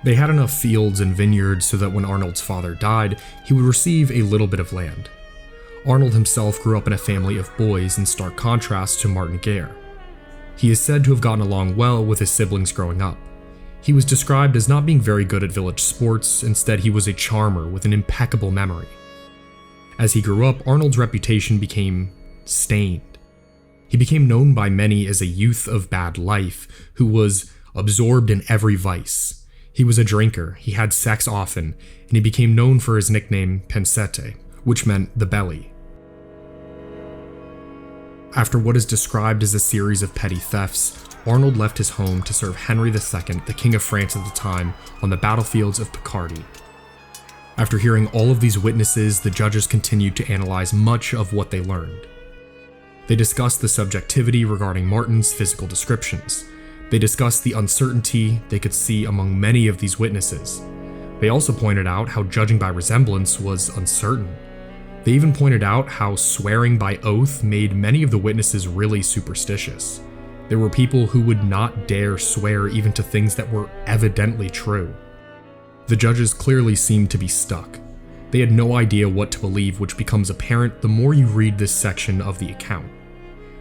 They had enough fields and vineyards so that when Arnold's father died, he would receive a little bit of land. Arnold himself grew up in a family of boys, in stark contrast to Martin Guerre. He is said to have gotten along well with his siblings growing up. He was described as not being very good at village sports, instead he was a charmer with an impeccable memory. As he grew up, Arnold's reputation became stained. He became known by many as a youth of bad life, who was absorbed in every vice. He was a drinker, he had sex often, and he became known for his nickname Pensete, which meant the belly. After what is described as a series of petty thefts, Arnold left his home to serve Henry II, the King of France at the time, on the battlefields of Picardy. After hearing all of these witnesses, the judges continued to analyze much of what they learned. They discussed the subjectivity regarding Martin's physical descriptions. They discussed the uncertainty they could see among many of these witnesses. They also pointed out how judging by resemblance was uncertain. They even pointed out how swearing by oath made many of the witnesses really superstitious. There were people who would not dare swear even to things that were evidently true. The judges clearly seemed to be stuck. They had no idea what to believe, which becomes apparent the more you read this section of the account.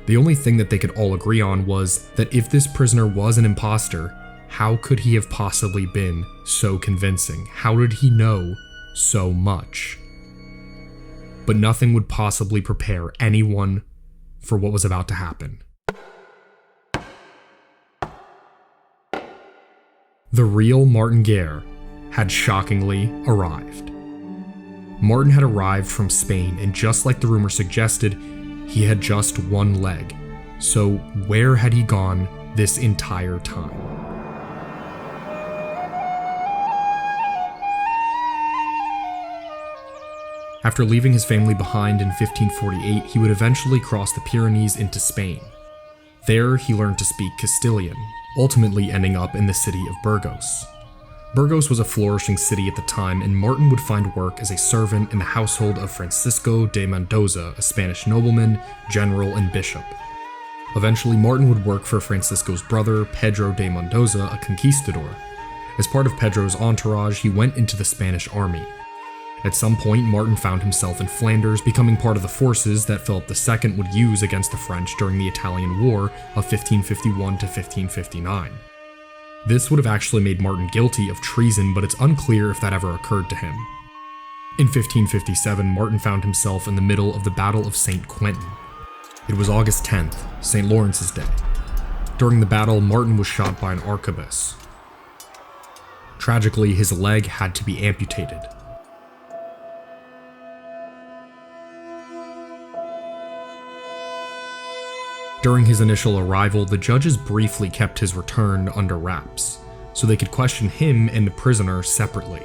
The only thing that they could all agree on was that if this prisoner was an imposter, how could he have possibly been so convincing? How did he know so much? But nothing would possibly prepare anyone for what was about to happen. The real Martin Guerre had shockingly arrived. Martin had arrived from Spain, and just like the rumor suggested, he had just 1 leg. So where had he gone this entire time? After leaving his family behind in 1548, he would eventually cross the Pyrenees into Spain. There, he learned to speak Castilian, ultimately ending up in the city of Burgos. Burgos was a flourishing city at the time, and Martin would find work as a servant in the household of Francisco de Mendoza, a Spanish nobleman, general, and bishop. Eventually, Martin would work for Francisco's brother, Pedro de Mendoza, a conquistador. As part of Pedro's entourage, he went into the Spanish army. At some point, Martin found himself in Flanders, becoming part of the forces that Philip II would use against the French during the Italian War of 1551 to 1559. This would have actually made Martin guilty of treason, but it's unclear if that ever occurred to him. In 1557, Martin found himself in the middle of the Battle of St. Quentin. It was August 10th, St. Lawrence's Day. During the battle, Martin was shot by an arquebus. Tragically, his leg had to be amputated. During his initial arrival, the judges briefly kept his return under wraps, so they could question him and the prisoner separately.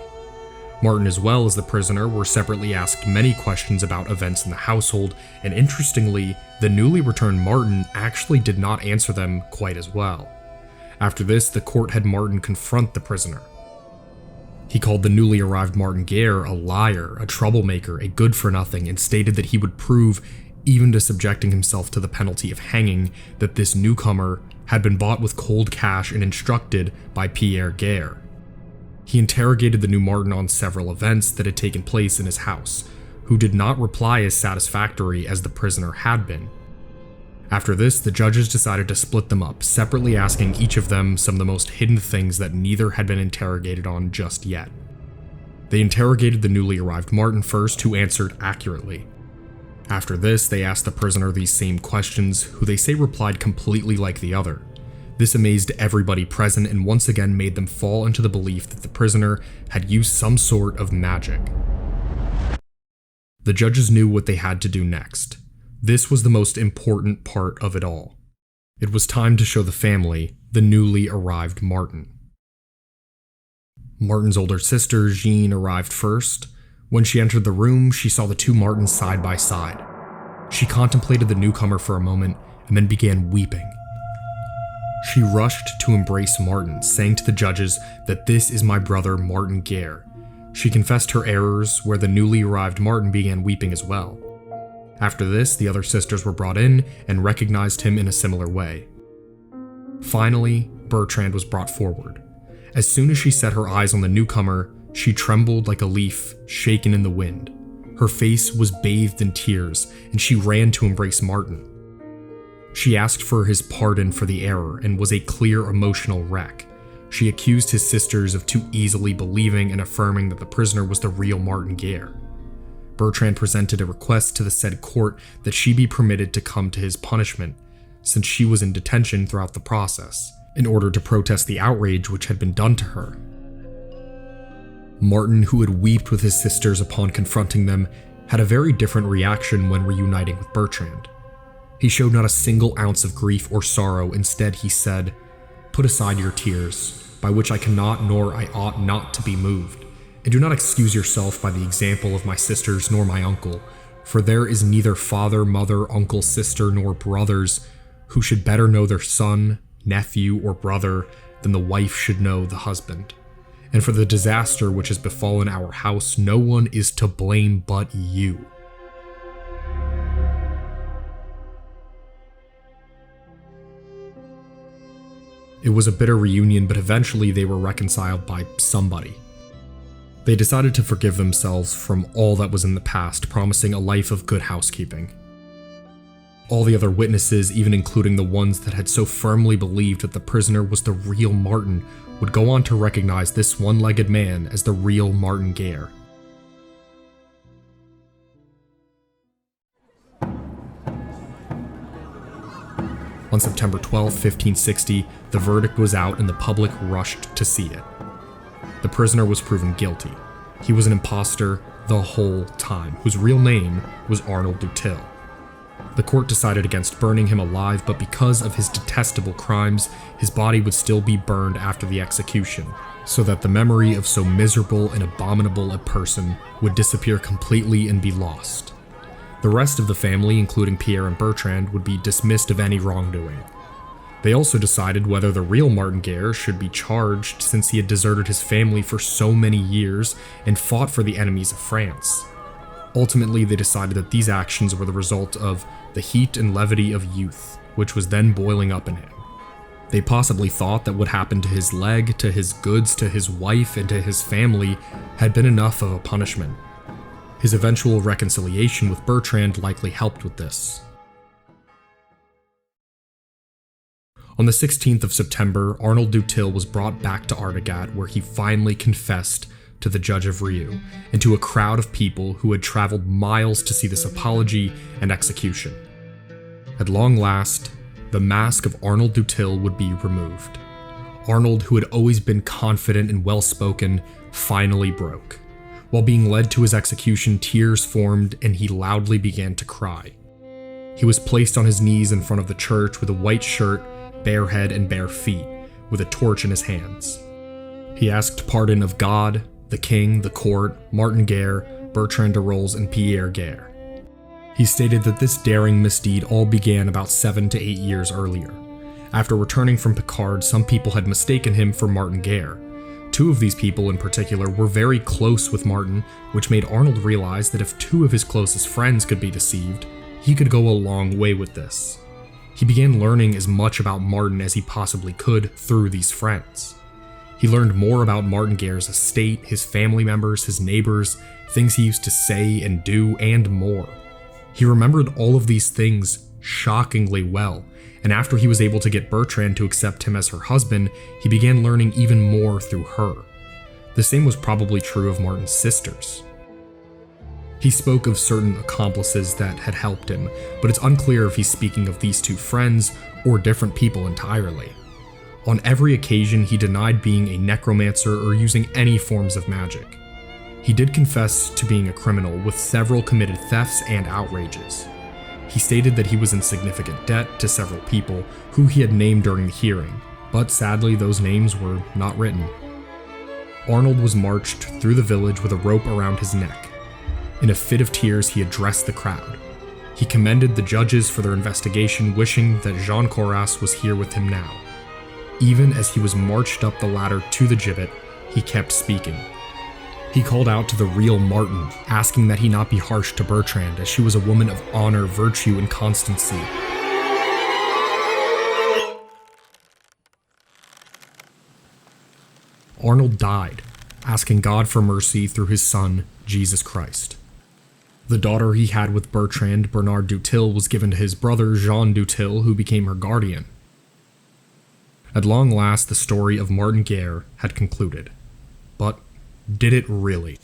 Martin, as well as the prisoner, were separately asked many questions about events in the household, and interestingly, the newly returned Martin actually did not answer them quite as well. After this, the court had Martin confront the prisoner. He called the newly arrived Martin Guerre a liar, a troublemaker, a good-for-nothing, and stated that he would prove, even to subjecting himself to the penalty of hanging, that this newcomer had been bought with cold cash and instructed by Pierre Guerre. He interrogated the new Martin on several events that had taken place in his house, who did not reply as satisfactory as the prisoner had been. After this, the judges decided to split them up, separately asking each of them some of the most hidden things that neither had been interrogated on just yet. They interrogated the newly arrived Martin first, who answered accurately. After this, they asked the prisoner these same questions, who they say replied completely like the other. This amazed everybody present and once again made them fall into the belief that the prisoner had used some sort of magic. The judges knew what they had to do next. This was the most important part of it all. It was time to show the family the newly arrived Martin. Martin's older sister, Jean, arrived first. When she entered the room, she saw the two Martins side by side. She contemplated the newcomer for a moment and then began weeping. She rushed to embrace Martin, saying to the judges that this is my brother Martin Guerre. She confessed her errors, where the newly arrived Martin began weeping as well. After this, the other sisters were brought in and recognized him in a similar way. Finally, Bertrand was brought forward. As soon as she set her eyes on the newcomer, she trembled like a leaf shaken in the wind. Her face was bathed in tears, and she ran to embrace Martin. She asked for his pardon for the error and was a clear emotional wreck. She accused his sisters of too easily believing and affirming that the prisoner was the real Martin Guerre. Bertrand presented a request to the said court that she be permitted to come to his punishment, since she was in detention throughout the process, in order to protest the outrage which had been done to her. Martin, who had wept with his sisters upon confronting them, had a very different reaction when reuniting with Bertrand. He showed not a single ounce of grief or sorrow. Instead, he said, "Put aside your tears, by which I cannot nor I ought not to be moved, and do not excuse yourself by the example of my sisters nor my uncle, for there is neither father, mother, uncle, sister, nor brothers who should better know their son, nephew, or brother than the wife should know the husband. And for the disaster which has befallen our house, no one is to blame but you." It was a bitter reunion, but eventually they were reconciled by somebody. They decided to forgive themselves from all that was in the past, promising a life of good housekeeping. All the other witnesses, even including the ones that had so firmly believed that the prisoner was the real Martin, would go on to recognize this one-legged man as the real Martin Guerre. On September 12, 1560, the verdict was out and the public rushed to see it. The prisoner was proven guilty. He was an imposter the whole time, whose real name was Arnold Dutil. The court decided against burning him alive, but because of his detestable crimes, his body would still be burned after the execution, so that the memory of so miserable and abominable a person would disappear completely and be lost. The rest of the family, including Pierre and Bertrand, would be dismissed of any wrongdoing. They also decided whether the real Martin Guerre should be charged, since he had deserted his family for so many years and fought for the enemies of France. Ultimately, they decided that these actions were the result of the heat and levity of youth, which was then boiling up in him. They possibly thought that what happened to his leg, to his goods, to his wife, and to his family had been enough of a punishment, His eventual reconciliation with Bertrand likely helped with this. On the 16th of September, Arnold Dutil was brought back to Artagat, where he finally confessed to the judge of Rieux and to a crowd of people who had traveled miles to see this apology and execution. At long last, the mask of Arnold Dutil would be removed. Arnold, who had always been confident and well-spoken, finally broke. While being led to his execution, tears formed and he loudly began to cry. He was placed on his knees in front of the church with a white shirt, bare head and bare feet, with a torch in his hands. He asked pardon of God, the king, the court, Martin Guerre, Bertrand de Rolls, and Pierre Guerre. He stated that this daring misdeed all began about 7 to 8 years earlier. After returning from Picard, some people had mistaken him for Martin Guerre. 2 of these people in particular were very close with Martin, which made Arnold realize that if 2 of his closest friends could be deceived, he could go a long way with this. He began learning as much about Martin as he possibly could through these friends. He learned more about Martin Guerre's estate, his family members, his neighbors, things he used to say and do, and more. He remembered all of these things shockingly well, and after he was able to get Bertrand to accept him as her husband, he began learning even more through her. The same was probably true of Martin's sisters. He spoke of certain accomplices that had helped him, but it's unclear if he's speaking of these 2 friends or different people entirely. On every occasion, he denied being a necromancer or using any forms of magic. He did confess to being a criminal, with several committed thefts and outrages. He stated that he was in significant debt to several people who he had named during the hearing, but sadly those names were not written. Arnold was marched through the village with a rope around his neck. In a fit of tears, he addressed the crowd. He commended the judges for their investigation, wishing that Jean Corras was here with him now. Even as he was marched up the ladder to the gibbet, he kept speaking. He called out to the real Martin, asking that he not be harsh to Bertrand, as she was a woman of honor, virtue, and constancy. Arnold died, asking God for mercy through his son, Jesus Christ. The daughter he had with Bertrand, Bernard Dutil, was given to his brother Jean Dutil, who became her guardian. At long last, the story of Martin Guerre had concluded. But did it really?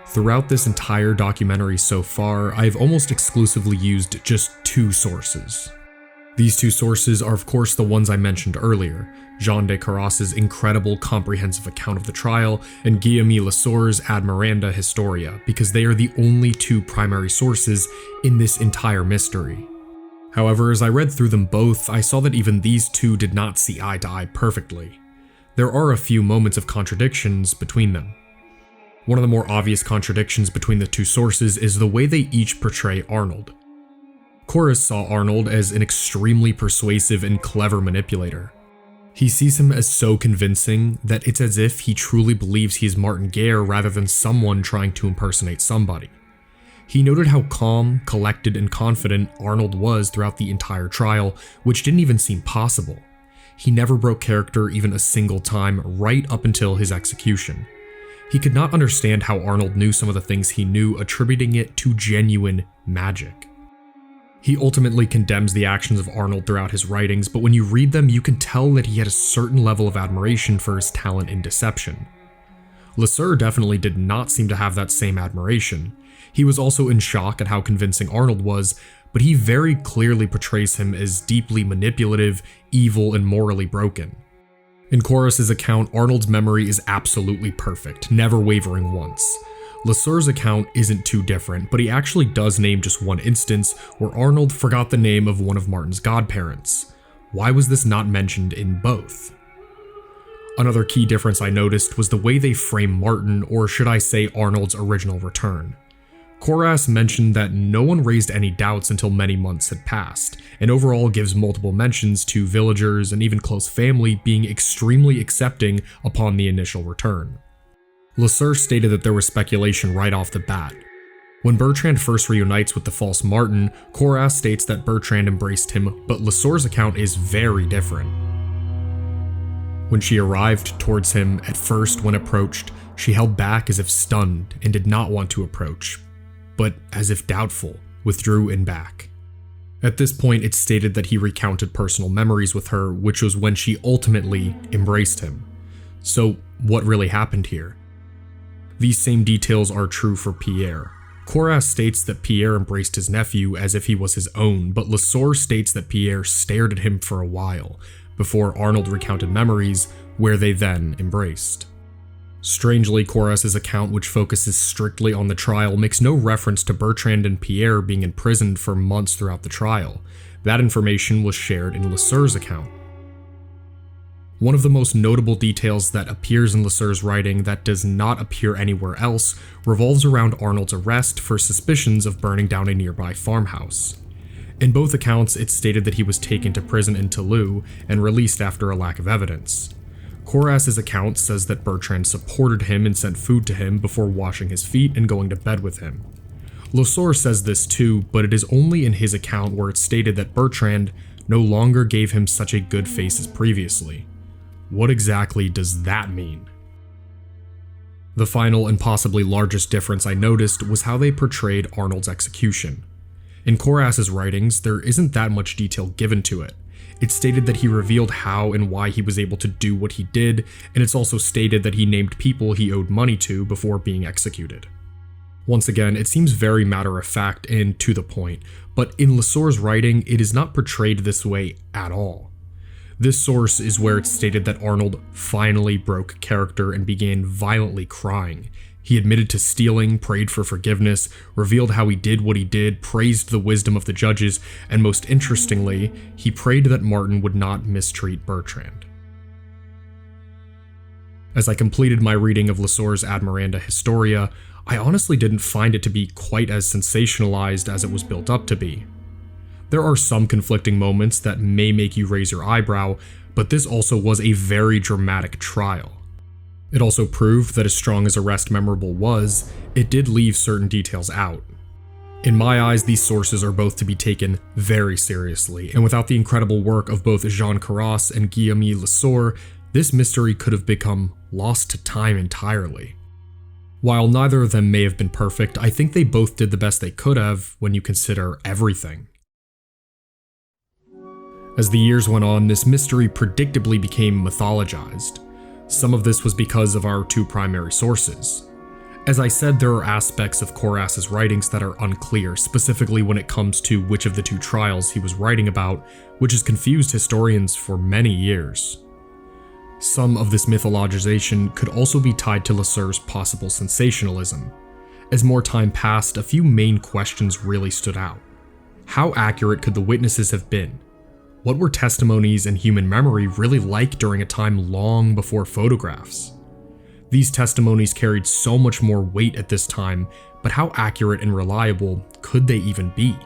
Throughout this entire documentary so far, I've almost exclusively used just 2 sources. These 2 sources are of course the ones I mentioned earlier, Jean de Carras's incredible comprehensive account of the trial, and Guillaume Lesour's Ad Miranda Historia, because they are the only 2 primary sources in this entire mystery. However, as I read through them both, I saw that even these 2 did not see eye to eye perfectly. There are a few moments of contradictions between them. One of the more obvious contradictions between the 2 sources is the way they each portray Arnold. Corras saw Arnold as an extremely persuasive and clever manipulator. He sees him as so convincing that it's as if he truly believes he is Martin Guerre rather than someone trying to impersonate somebody. He noted how calm, collected, and confident Arnold was throughout the entire trial, which didn't even seem possible. He never broke character even a single time, right up until his execution. He could not understand how Arnold knew some of the things he knew, attributing it to genuine magic. He ultimately condemns the actions of Arnold throughout his writings, but when you read them, you can tell that he had a certain level of admiration for his talent in deception. Lesour definitely did not seem to have that same admiration. He was also in shock at how convincing Arnold was, but he very clearly portrays him as deeply manipulative, evil, and morally broken. In Corras's account, Arnold's memory is absolutely perfect, never wavering once. Lesour's account isn't too different, but he actually does name just one instance where Arnold forgot the name of one of Martin's godparents. Why was this not mentioned in both? Another key difference I noticed was the way they frame Martin, or should I say Arnold's original return. Corras mentioned that no one raised any doubts until many months had passed, and overall gives multiple mentions to villagers and even close family being extremely accepting upon the initial return. Lesour stated that there was speculation right off the bat. When Bertrand first reunites with the false Martin, Coras states that Bertrand embraced him, but Lesour's account is very different. When she arrived towards him, at first when approached, she held back as if stunned and did not want to approach, but as if doubtful, withdrew and back. At this point, it's stated that he recounted personal memories with her, which was when she ultimately embraced him. So what really happened here? These same details are true for Pierre. Coras states that Pierre embraced his nephew as if he was his own, but Lesour states that Pierre stared at him for a while, before Arnold recounted memories where they then embraced. Strangely, Coras's account, which focuses strictly on the trial, makes no reference to Bertrand and Pierre being imprisoned for months throughout the trial. That information was shared in Lesour's account. One of the most notable details that appears in Lesour's writing that does not appear anywhere else revolves around Arnold's arrest for suspicions of burning down a nearby farmhouse. In both accounts, it's stated that he was taken to prison in Toulouse and released after a lack of evidence. Coras's account says that Bertrand supported him and sent food to him before washing his feet and going to bed with him. Lesour says this too, but it is only in his account where it's stated that Bertrand no longer gave him such a good face as previously. What exactly does that mean? The final and possibly largest difference I noticed was how they portrayed Arnold's execution. In Coras's writings, there isn't that much detail given to it. It's stated that he revealed how and why he was able to do what he did, and it's also stated that he named people he owed money to before being executed. Once again, it seems very matter-of-fact and to the point, but in Lesour's writing, it is not portrayed this way at all. This source is where it's stated that Arnold finally broke character and began violently crying. He admitted to stealing, prayed for forgiveness, revealed how he did what he did, praised the wisdom of the judges, and most interestingly, he prayed that Martin would not mistreat Bertrand. As I completed my reading of Lesour's Admiranda Historia, I honestly didn't find it to be quite as sensationalized as it was built up to be. There are some conflicting moments that may make you raise your eyebrow, but this also was a very dramatic trial. It also proved that as strong as Arrest Memorable was, it did leave certain details out. In my eyes, these sources are both to be taken very seriously, and without the incredible work of both Jean Coras and Guillaume Lesour, this mystery could have become lost to time entirely. While neither of them may have been perfect, I think they both did the best they could have when you consider everything. As the years went on, this mystery predictably became mythologized. Some of this was because of our two primary sources. As I said, there are aspects of Coras's writings that are unclear, specifically when it comes to which of the two trials he was writing about, which has confused historians for many years. Some of this mythologization could also be tied to Lesour's possible sensationalism. As more time passed, a few main questions really stood out. How accurate could the witnesses have been? What were testimonies and human memory really like during a time long before photographs? These testimonies carried so much more weight at this time, but how accurate and reliable could they even be?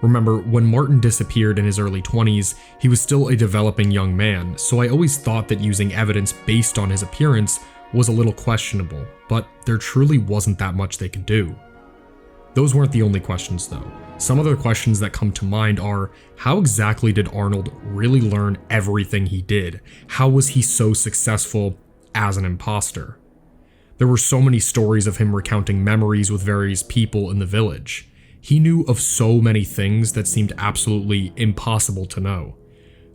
Remember, when Martin disappeared in his early 20s, he was still a developing young man, so I always thought that using evidence based on his appearance was a little questionable, but there truly wasn't that much they could do. Those weren't the only questions though. Some other questions that come to mind are, how exactly did Arnold really learn everything he did? How was he so successful as an imposter? There were so many stories of him recounting memories with various people in the village. He knew of so many things that seemed absolutely impossible to know.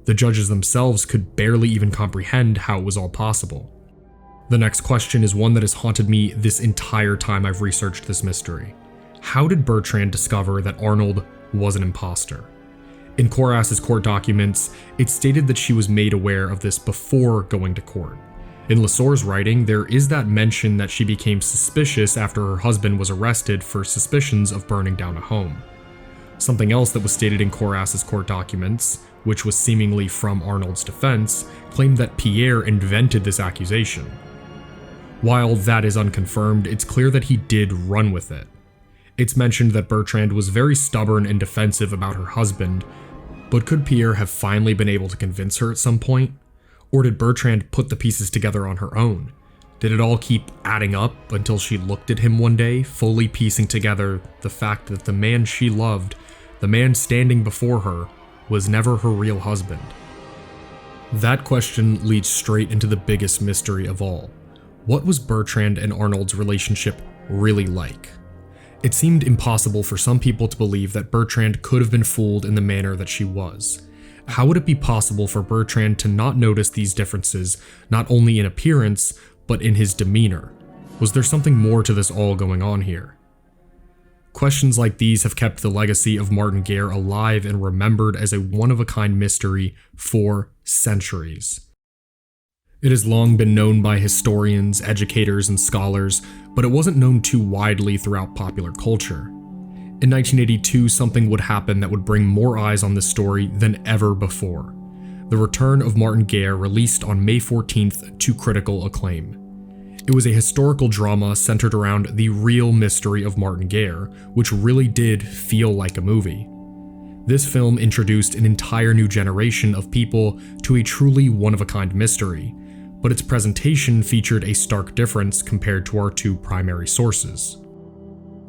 The judges themselves could barely even comprehend how it was all possible. The next question is one that has haunted me this entire time I've researched this mystery. How did Bertrand discover that Arnold was an imposter? In Coras's court documents, it's stated that she was made aware of this before going to court. In Lesour's writing, there is that mention that she became suspicious after her husband was arrested for suspicions of burning down a home. Something else that was stated in Coras's court documents, which was seemingly from Arnold's defense, claimed that Pierre invented this accusation. While that is unconfirmed, it's clear that he did run with it. It's mentioned that Bertrand was very stubborn and defensive about her husband, but could Pierre have finally been able to convince her at some point? Or did Bertrand put the pieces together on her own? Did it all keep adding up until she looked at him one day, fully piecing together the fact that the man she loved, the man standing before her, was never her real husband? That question leads straight into the biggest mystery of all. What was Bertrand and Arnold's relationship really like? It seemed impossible for some people to believe that Bertrand could have been fooled in the manner that she was. How would it be possible for Bertrand to not notice these differences, not only in appearance, but in his demeanor? Was there something more to this all going on here? Questions like these have kept the legacy of Martin Guerre alive and remembered as a one-of-a-kind mystery for centuries. It has long been known by historians, educators, and scholars, but it wasn't known too widely throughout popular culture. In 1982, something would happen that would bring more eyes on this story than ever before. The return of Martin Guerre released on May 14th to critical acclaim. It was a historical drama centered around the real mystery of Martin Guerre, which really did feel like a movie. This film introduced an entire new generation of people to a truly one-of-a-kind mystery, but its presentation featured a stark difference compared to our two primary sources.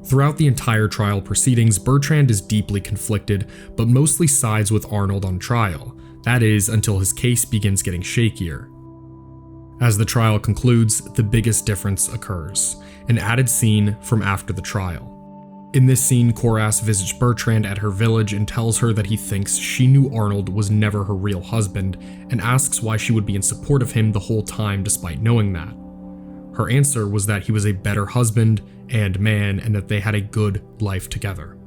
Throughout the entire trial proceedings, Bertrand is deeply conflicted, but mostly sides with Arnold on trial, that is, until his case begins getting shakier. As the trial concludes, the biggest difference occurs, an added scene from after the trial. In this scene, Koras visits Bertrand at her village and tells her that he thinks she knew Arnold was never her real husband, and asks why she would be in support of him the whole time despite knowing that. Her answer was that he was a better husband and man, and that they had a good life together.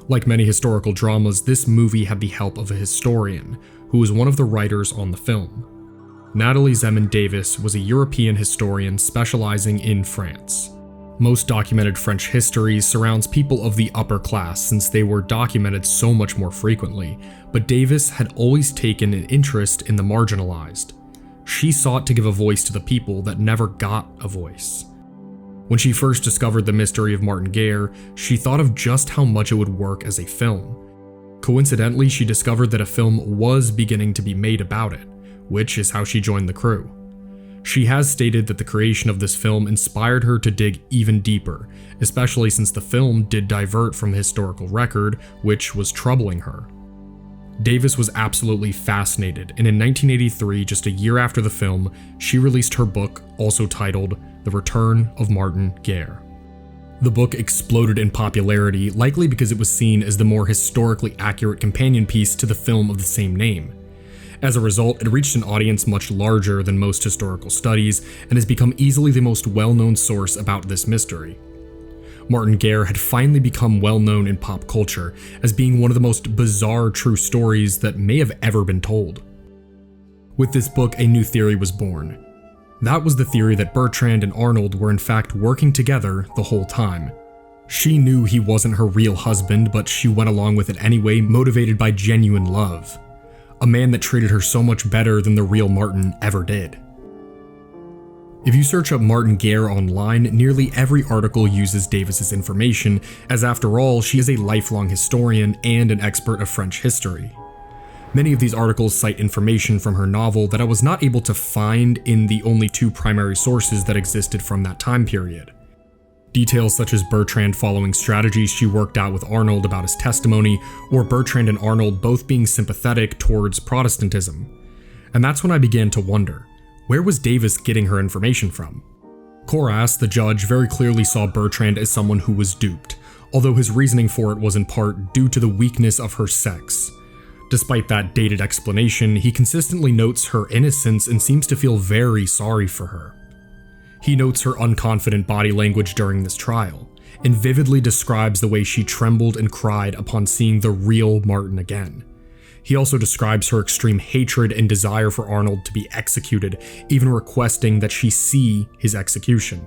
Like many historical dramas, this movie had the help of a historian, who was one of the writers on the film. Nathalie Zeman Davis was a European historian specializing in France. Most documented French history surrounds people of the upper class since they were documented so much more frequently, but Davis had always taken an interest in the marginalized. She sought to give a voice to the people that never got a voice. When she first discovered the mystery of Martin Guerre, she thought of just how much it would work as a film. Coincidentally, she discovered that a film was beginning to be made about it, which is how she joined the crew. She has stated that the creation of this film inspired her to dig even deeper, especially since the film did divert from the historical record, which was troubling her. Davis was absolutely fascinated, and in 1983, just a year after the film, she released her book, also titled The Return of Martin Guerre. The book exploded in popularity, likely because it was seen as the more historically accurate companion piece to the film of the same name. As a result, it reached an audience much larger than most historical studies, and has become easily the most well-known source about this mystery. Martin Guerre had finally become well-known in pop culture as being one of the most bizarre true stories that may have ever been told. With this book, a new theory was born. That was the theory that Bertrand and Arnold were in fact working together the whole time. She knew he wasn't her real husband, but she went along with it anyway, motivated by genuine love. A man that treated her so much better than the real Martin ever did. If you search up Martin Guerre online, nearly every article uses Davis's information, as after all, she is a lifelong historian and an expert of French history. Many of these articles cite information from her novel that I was not able to find in the only two primary sources that existed from that time period. Details such as Bertrand following strategies she worked out with Arnold about his testimony, or Bertrand and Arnold both being sympathetic towards Protestantism. And that's when I began to wonder, where was Davis getting her information from? Koras, the judge, very clearly saw Bertrand as someone who was duped, although his reasoning for it was in part due to the weakness of her sex. Despite that dated explanation, he consistently notes her innocence and seems to feel very sorry for her. He notes her unconfident body language during this trial, and vividly describes the way she trembled and cried upon seeing the real Martin again. He also describes her extreme hatred and desire for Arnold to be executed, even requesting that she see his execution.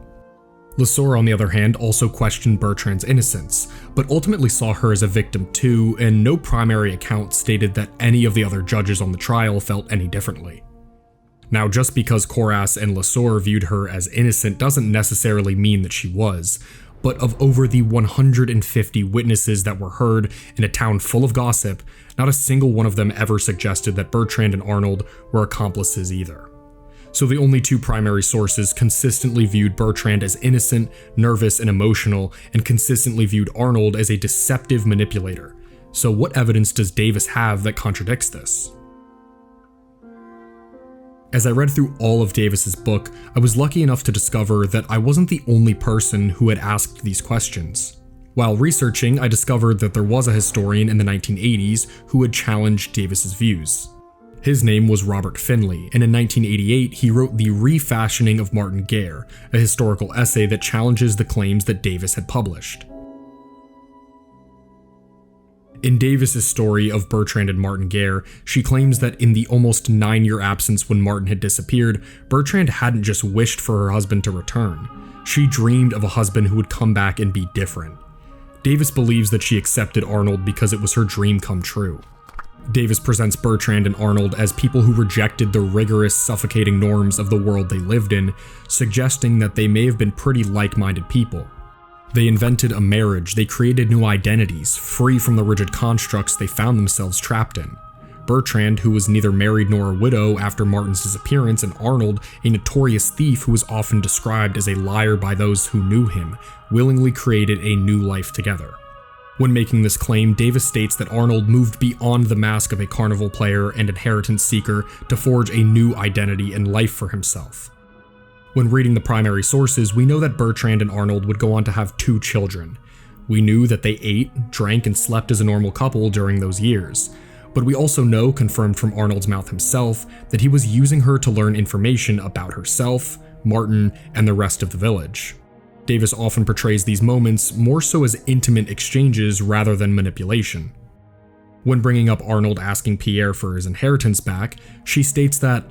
Lesueur, on the other hand, also questioned Bertrand's innocence, but ultimately saw her as a victim too, and no primary account stated that any of the other judges on the trial felt any differently. Now, just because Koras and Lesueur viewed her as innocent doesn't necessarily mean that she was, but of over the 150 witnesses that were heard in a town full of gossip, not a single one of them ever suggested that Bertrand and Arnold were accomplices either. So the only two primary sources consistently viewed Bertrand as innocent, nervous, and emotional, and consistently viewed Arnold as a deceptive manipulator. So what evidence does Davis have that contradicts this? As I read through all of Davis's book, I was lucky enough to discover that I wasn't the only person who had asked these questions. While researching, I discovered that there was a historian in the 1980s who had challenged Davis's views. His name was Robert Finley, and in 1988 he wrote The Refashioning of Martin Guerre, a historical essay that challenges the claims that Davis had published. In Davis's story of Bertrand and Martin Guerre, she claims that in the almost 9-year absence when Martin had disappeared, Bertrand hadn't just wished for her husband to return. She dreamed of a husband who would come back and be different. Davis believes that she accepted Arnold because it was her dream come true. Davis presents Bertrand and Arnold as people who rejected the rigorous, suffocating norms of the world they lived in, suggesting that they may have been pretty like-minded people. They invented a marriage, they created new identities, free from the rigid constructs they found themselves trapped in. Bertrand, who was neither married nor a widow after Martin's disappearance, and Arnold, a notorious thief who was often described as a liar by those who knew him, willingly created a new life together. When making this claim, Davis states that Arnold moved beyond the mask of a carnival player and inheritance seeker to forge a new identity and life for himself. When reading the primary sources, we know that Bertrand and Arnold would go on to have 2 children. We knew that they ate, drank, and slept as a normal couple during those years. But we also know, confirmed from Arnold's mouth himself, that he was using her to learn information about herself, Martin, and the rest of the village. Davis often portrays these moments more so as intimate exchanges rather than manipulation. When bringing up Arnold asking Pierre for his inheritance back, she states that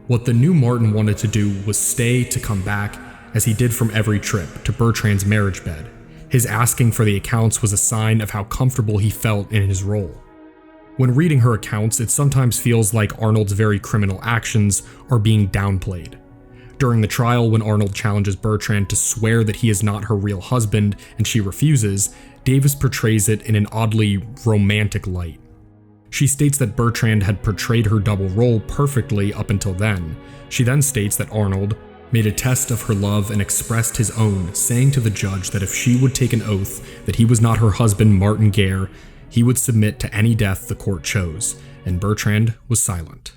what the new Martin wanted to do was stay to come back, as he did from every trip, to Bertrand's marriage bed. His asking for the accounts was a sign of how comfortable he felt in his role. When reading her accounts, it sometimes feels like Arnold's very criminal actions are being downplayed. During the trial, when Arnold challenges Bertrand to swear that he is not her real husband and she refuses, Davis portrays it in an oddly romantic light. She states that Bertrand had portrayed her double role perfectly up until then. She then states that Arnold made a test of her love and expressed his own, saying to the judge that if she would take an oath that he was not her husband Martin Guerre, he would submit to any death the court chose, and Bertrand was silent.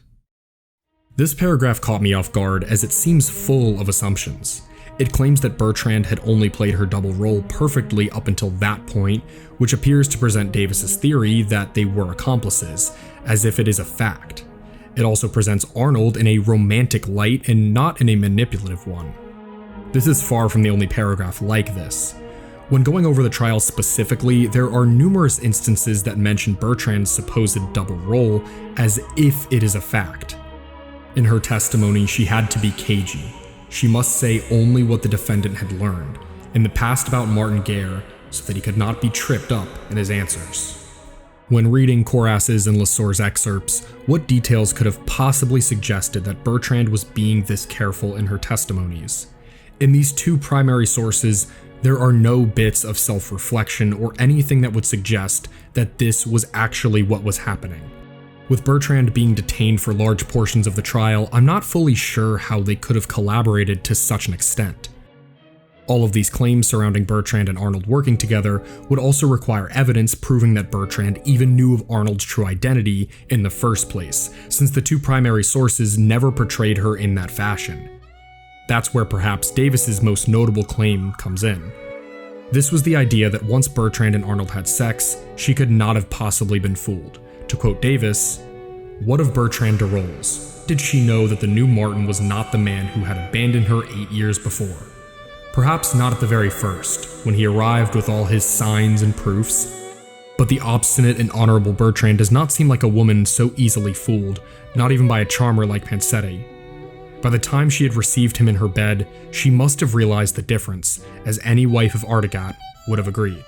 This paragraph caught me off guard as it seems full of assumptions. It claims that Bertrand had only played her double role perfectly up until that point, which appears to present Davis's theory that they were accomplices, as if it is a fact. It also presents Arnold in a romantic light and not in a manipulative one. This is far from the only paragraph like this. When going over the trial specifically, there are numerous instances that mention Bertrand's supposed double role as if it is a fact. In her testimony, she had to be cagey. She must say only what the defendant had learned in the past about Martin Guerre so that he could not be tripped up in his answers. When reading Corras's and Lesour's excerpts, what details could have possibly suggested that Bertrand was being this careful in her testimonies? In these 2 primary sources, there are no bits of self-reflection or anything that would suggest that this was actually what was happening. With Bertrand being detained for large portions of the trial, I'm not fully sure how they could have collaborated to such an extent. All of these claims surrounding Bertrand and Arnold working together would also require evidence proving that Bertrand even knew of Arnold's true identity in the first place, since the 2 primary sources never portrayed her in that fashion. That's where perhaps Davis's most notable claim comes in. This was the idea that once Bertrand and Arnold had sex, she could not have possibly been fooled. To quote Davis, "What of Bertrand de Rolls? Did she know that the new Martin was not the man who had abandoned her 8 years before? Perhaps not at the very first, when he arrived with all his signs and proofs. But the obstinate and honorable Bertrand does not seem like a woman so easily fooled, not even by a charmer like Pansette. By the time she had received him in her bed, she must have realized the difference, as any wife of Artegat would have agreed.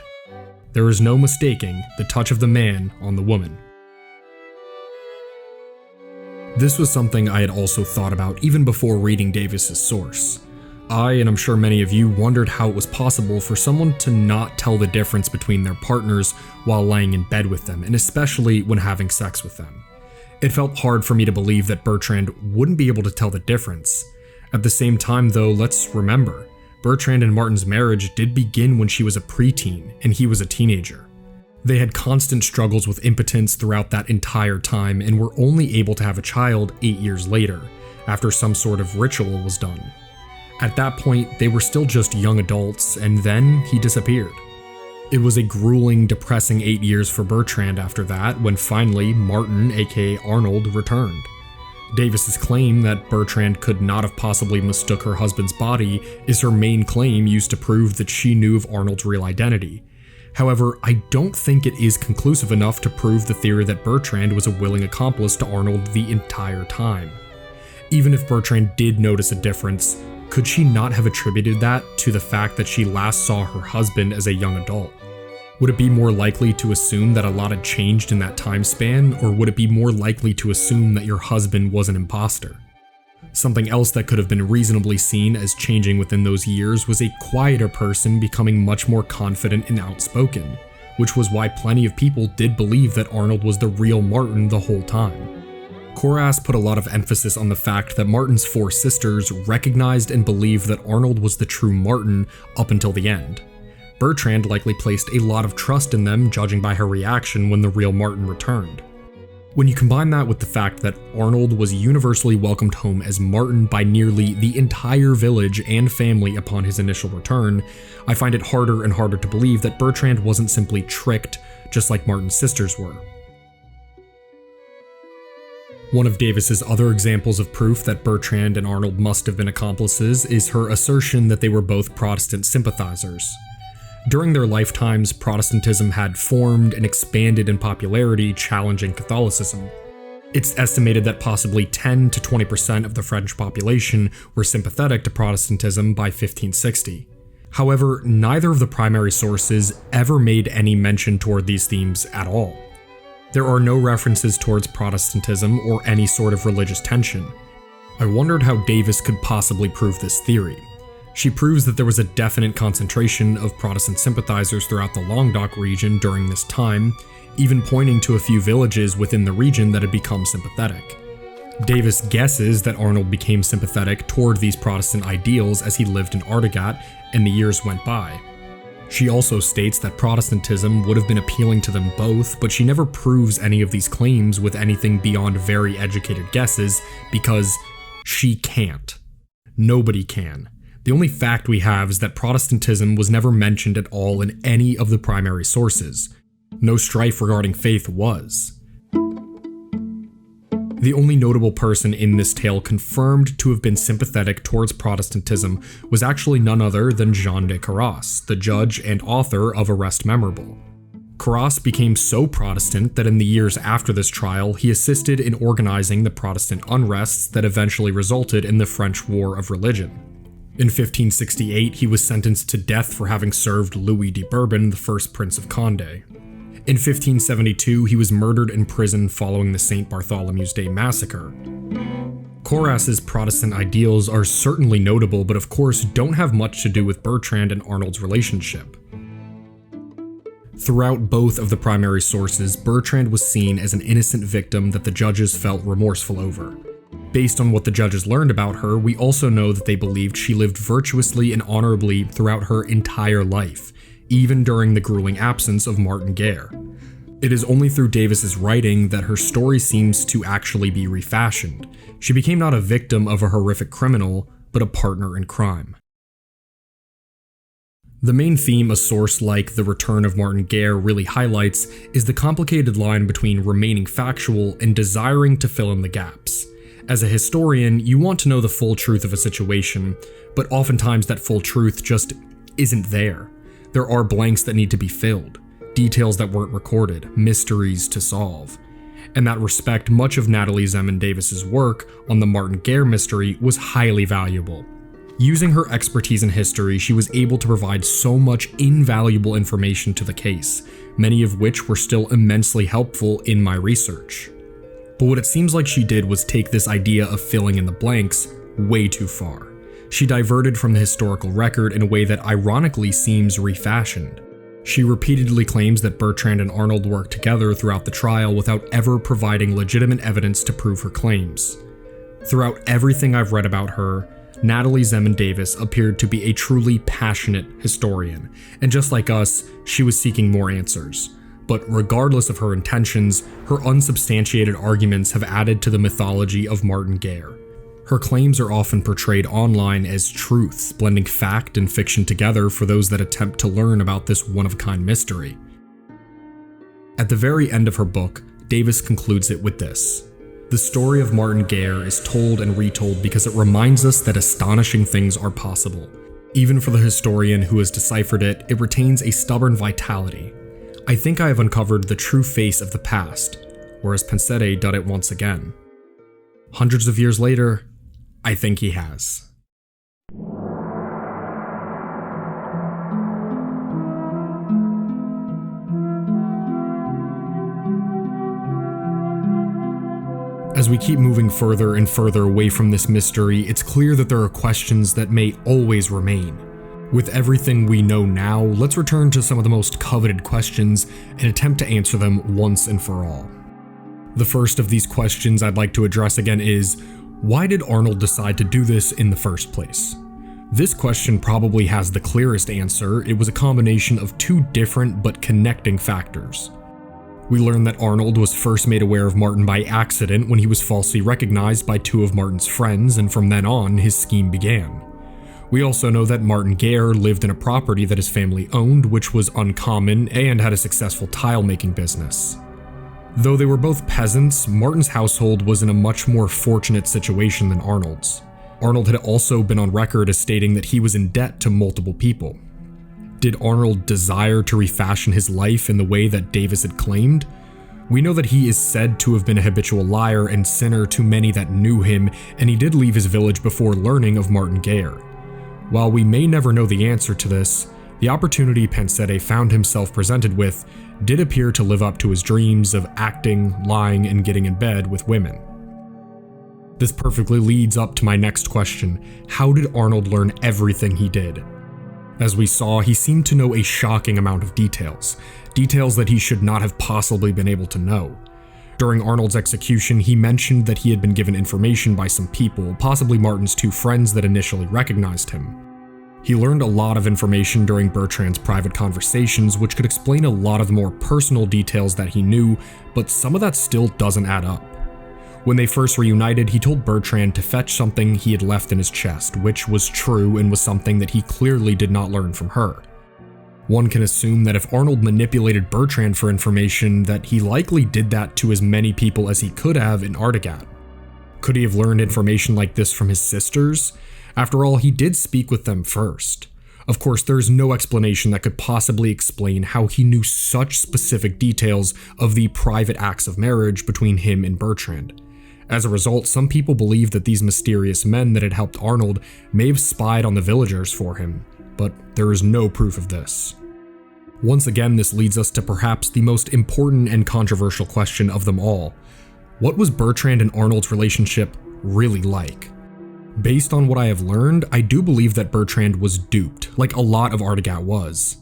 There is no mistaking the touch of the man on the woman." This was something I had also thought about even before reading Davis's source. I, and I'm sure many of you, wondered how it was possible for someone to not tell the difference between their partners while lying in bed with them, and especially when having sex with them. It felt hard for me to believe that Bertrand wouldn't be able to tell the difference. At the same time though, let's remember, Bertrand and Martin's marriage did begin when she was a preteen and he was a teenager. They had constant struggles with impotence throughout that entire time and were only able to have a child 8 years later, after some sort of ritual was done. At that point, they were still just young adults, and then he disappeared. It was a grueling, depressing 8 years for Bertrand after that, when finally Martin, aka Arnold, returned. Davis's claim that Bertrand could not have possibly mistook her husband's body is her main claim used to prove that she knew of Arnold's real identity. However, I don't think it is conclusive enough to prove the theory that Bertrand was a willing accomplice to Arnold the entire time. Even if Bertrand did notice a difference, could she not have attributed that to the fact that she last saw her husband as a young adult? Would it be more likely to assume that a lot had changed in that time span, or would it be more likely to assume that your husband was an imposter? Something else that could have been reasonably seen as changing within those years was a quieter person becoming much more confident and outspoken, which was why plenty of people did believe that Arnold was the real Martin the whole time. Koras put a lot of emphasis on the fact that Martin's 4 sisters recognized and believed that Arnold was the true Martin up until the end. Bertrand likely placed a lot of trust in them, judging by her reaction when the real Martin returned. When you combine that with the fact that Arnold was universally welcomed home as Martin by nearly the entire village and family upon his initial return, I find it harder and harder to believe that Bertrand wasn't simply tricked, just like Martin's sisters were. One of Davis's other examples of proof that Bertrand and Arnold must have been accomplices is her assertion that they were both Protestant sympathizers. During their lifetimes, Protestantism had formed and expanded in popularity, challenging Catholicism. It's estimated that possibly 10 to 20% of the French population were sympathetic to Protestantism by 1560. However, neither of the primary sources ever made any mention toward these themes at all. There are no references towards Protestantism or any sort of religious tension. I wondered how Davis could possibly prove this theory. She proves that there was a definite concentration of Protestant sympathizers throughout the Languedoc region during this time, even pointing to a few villages within the region that had become sympathetic. Davis guesses that Arnold became sympathetic toward these Protestant ideals as he lived in Artegat and the years went by. She also states that Protestantism would have been appealing to them both, but she never proves any of these claims with anything beyond very educated guesses because she can't. Nobody can. The only fact we have is that Protestantism was never mentioned at all in any of the primary sources. No strife regarding faith was. The only notable person in this tale confirmed to have been sympathetic towards Protestantism was actually none other than Jean de Carras, the judge and author of Arrest Memorable. Carras became so Protestant that in the years after this trial, he assisted in organizing the Protestant unrests that eventually resulted in the French War of Religion. In 1568, he was sentenced to death for having served Louis de Bourbon, the first Prince of Condé. In 1572, he was murdered in prison following the St. Bartholomew's Day massacre. Koras's Protestant ideals are certainly notable, but of course don't have much to do with Bertrand and Arnold's relationship. Throughout both of the primary sources, Bertrand was seen as an innocent victim that the judges felt remorseful over. Based on what the judges learned about her, we also know that they believed she lived virtuously and honorably throughout her entire life, even during the grueling absence of Martin Guerre. It is only through Davis's writing that her story seems to actually be refashioned. She became not a victim of a horrific criminal, but a partner in crime. The main theme a source like The Return of Martin Guerre really highlights is the complicated line between remaining factual and desiring to fill in the gaps. As a historian, you want to know the full truth of a situation, but oftentimes that full truth just isn't there. There are blanks that need to be filled, details that weren't recorded, mysteries to solve. In that respect, much of Natalie Zemon Davis's work on the Martin Guerre mystery was highly valuable. Using her expertise in history, she was able to provide so much invaluable information to the case, many of which were still immensely helpful in my research. But what it seems like she did was take this idea of filling in the blanks way too far. She diverted from the historical record in a way that ironically seems refashioned. She repeatedly claims that Bertrand and Arnold worked together throughout the trial without ever providing legitimate evidence to prove her claims. Throughout everything I've read about her, Natalie Zeman Davis appeared to be a truly passionate historian, and just like us, she was seeking more answers. But regardless of her intentions, her unsubstantiated arguments have added to the mythology of Martin Guerre. Her claims are often portrayed online as truths, blending fact and fiction together for those that attempt to learn about this one-of-a-kind mystery. At the very end of her book, Davis concludes it with this: "The story of Martin Guerre is told and retold because it reminds us that astonishing things are possible. Even for the historian who has deciphered it, it retains a stubborn vitality. I think I have uncovered the true face of the past, whereas Pensete done it once again. Hundreds of years later, I think he has." As we keep moving further and further away from this mystery, it's clear that there are questions that may always remain. With everything we know now, let's return to some of the most coveted questions and attempt to answer them once and for all. The first of these questions I'd like to address again is, why did Arnold decide to do this in the first place? This question probably has the clearest answer. It was a combination of two different but connecting factors. We learn that Arnold was first made aware of Martin by accident when he was falsely recognized by two of Martin's friends, and from then on, his scheme began. We also know that Martin Guerre lived in a property that his family owned, which was uncommon, and had a successful tile-making business. Though they were both peasants, Martin's household was in a much more fortunate situation than Arnold's. Arnold had also been on record as stating that he was in debt to multiple people. Did Arnold desire to refashion his life in the way that Davis had claimed? We know that he is said to have been a habitual liar and sinner to many that knew him, and he did leave his village before learning of Martin Guerre. While we may never know the answer to this, the opportunity Pensete found himself presented with did appear to live up to his dreams of acting, lying, and getting in bed with women. This perfectly leads up to my next question: how did Arnold learn everything he did? As we saw, he seemed to know a shocking amount of details that he should not have possibly been able to know. During Arnold's execution, he mentioned that he had been given information by some people, possibly Martin's two friends that initially recognized him. He learned a lot of information during Bertrand's private conversations, which could explain a lot of the more personal details that he knew, but some of that still doesn't add up. When they first reunited, he told Bertrand to fetch something he had left in his chest, which was true and was something that he clearly did not learn from her. One can assume that if Arnold manipulated Bertrand for information, that he likely did that to as many people as he could have in Artagat. Could he have learned information like this from his sisters? After all, he did speak with them first. Of course, there is no explanation that could possibly explain how he knew such specific details of the private acts of marriage between him and Bertrand. As a result, some people believe that these mysterious men that had helped Arnold may have spied on the villagers for him, but there is no proof of this. Once again, this leads us to perhaps the most important and controversial question of them all. What was Bertrand and Arnold's relationship really like? Based on what I have learned, I do believe that Bertrand was duped, like a lot of Artagat was.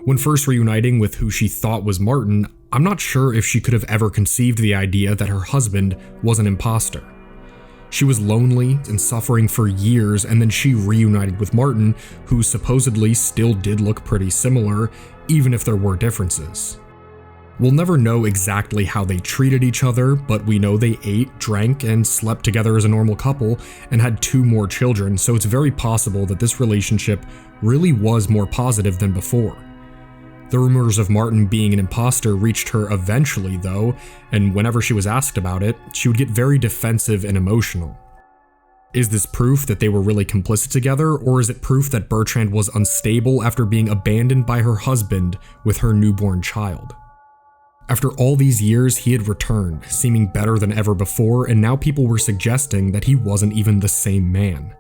When first reuniting with who she thought was Martin, I'm not sure if she could have ever conceived the idea that her husband was an imposter. She was lonely and suffering for years, and then she reunited with Martin, who supposedly still did look pretty similar, even if there were differences. We'll never know exactly how they treated each other, but we know they ate, drank, and slept together as a normal couple, and had 2 more children, so it's very possible that this relationship really was more positive than before. The rumors of Martin being an imposter reached her eventually, though, and whenever she was asked about it, she would get very defensive and emotional. Is this proof that they were really complicit together, or is it proof that Bertrand was unstable after being abandoned by her husband with her newborn child? After all these years, he had returned, seeming better than ever before, and now people were suggesting that he wasn't even the same man.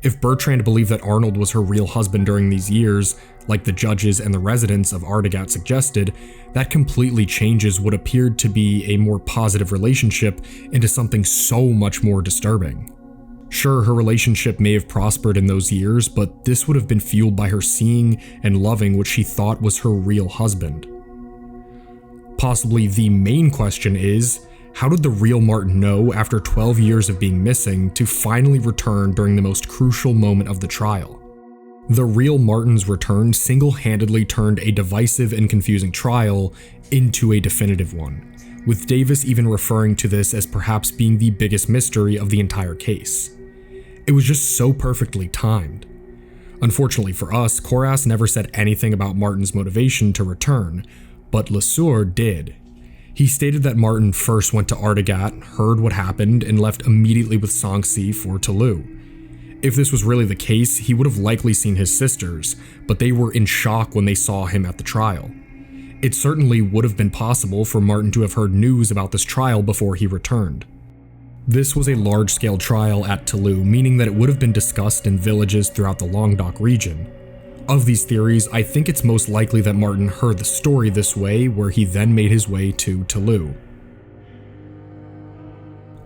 If Bertrand believed that Arnold was her real husband during these years, like the judges and the residents of Artagat suggested, that completely changes what appeared to be a more positive relationship into something so much more disturbing. Sure, her relationship may have prospered in those years, but this would have been fueled by her seeing and loving what she thought was her real husband. Possibly the main question is, how did the real Martin know after 12 years of being missing to finally return during the most crucial moment of the trial? The real Martin's return single-handedly turned a divisive and confusing trial into a definitive one, with Davis even referring to this as perhaps being the biggest mystery of the entire case. It was just so perfectly timed. Unfortunately for us, Koras never said anything about Martin's motivation to return, but Lesueur did. He stated that Martin first went to Artagat, heard what happened, and left immediately with Sanxi for Toulouse. If this was really the case, he would have likely seen his sisters, but they were in shock when they saw him at the trial. It certainly would have been possible for Martin to have heard news about this trial before he returned. This was a large-scale trial at Toulouse, meaning that it would have been discussed in villages throughout the Languedoc region. Of these theories, I think it's most likely that Martin heard the story this way, where he then made his way to Toulouse.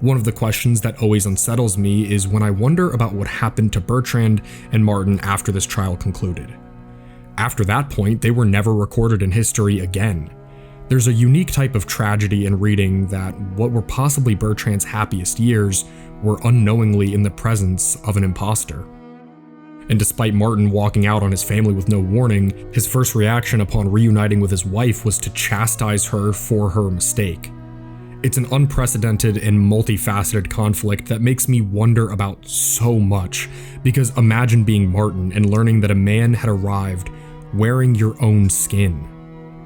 One of the questions that always unsettles me is when I wonder about what happened to Bertrand and Martin after this trial concluded. After that point, they were never recorded in history again. There's a unique type of tragedy in reading that what were possibly Bertrand's happiest years were unknowingly in the presence of an imposter. And despite Martin walking out on his family with no warning, his first reaction upon reuniting with his wife was to chastise her for her mistake. It's an unprecedented and multifaceted conflict that makes me wonder about so much, because imagine being Martin and learning that a man had arrived wearing your own skin.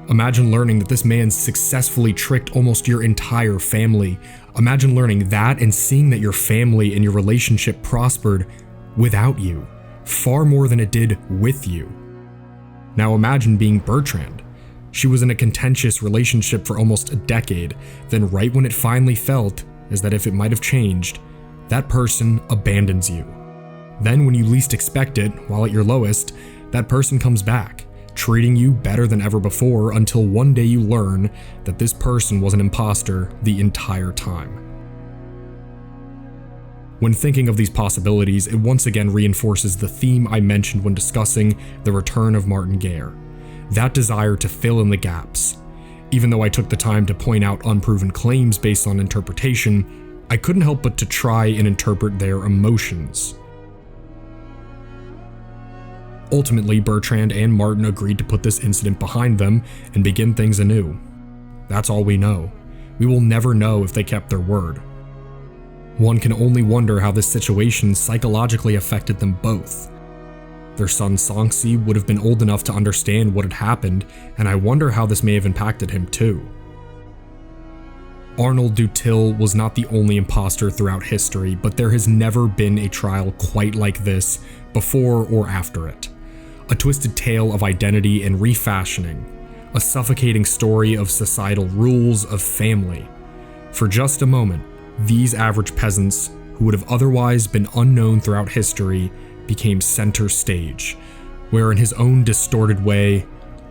Imagine learning that this man successfully tricked almost your entire family. Imagine learning that and seeing that your family and your relationship prospered without you, far more than it did with you. Now imagine being Bertrand. She was in a contentious relationship for almost a decade, then right when it finally felt as that if it might have changed, that person abandons you. Then when you least expect it, while at your lowest, that person comes back, treating you better than ever before until one day you learn that this person was an imposter the entire time. When thinking of these possibilities, it once again reinforces the theme I mentioned when discussing the return of Martin Guerre. That desire to fill in the gaps. Even though I took the time to point out unproven claims based on interpretation, I couldn't help but to try and interpret their emotions. Ultimately, Bertrand and Martin agreed to put this incident behind them and begin things anew. That's all we know. We will never know if they kept their word. One can only wonder how this situation psychologically affected them both. Their son Sanxi would have been old enough to understand what had happened, and I wonder how this may have impacted him too. Arnold Dutil was not the only imposter throughout history, but there has never been a trial quite like this before or after it. A twisted tale of identity and refashioning, a suffocating story of societal rules of family. For just a moment, these average peasants, who would have otherwise been unknown throughout history, became center stage, where in his own distorted way,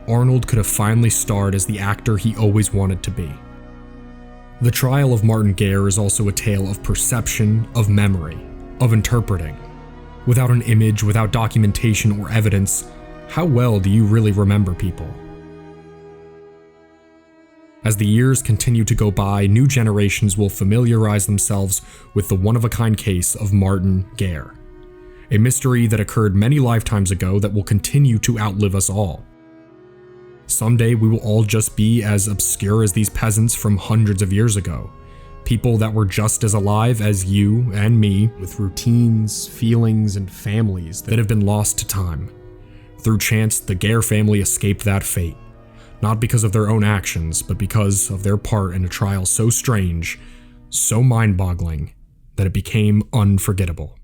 Arnold could have finally starred as the actor he always wanted to be. The trial of Martin Guerre is also a tale of perception, of memory, of interpreting. Without an image, without documentation or evidence, how well do you really remember people? As the years continue to go by, new generations will familiarize themselves with the one-of-a-kind case of Martin Guerre. A mystery that occurred many lifetimes ago that will continue to outlive us all. Someday we will all just be as obscure as these peasants from hundreds of years ago. People that were just as alive as you and me, with routines, feelings, and families that have been lost to time. Through chance, the Guerre family escaped that fate. Not because of their own actions, but because of their part in a trial so strange, so mind-boggling, that it became unforgettable.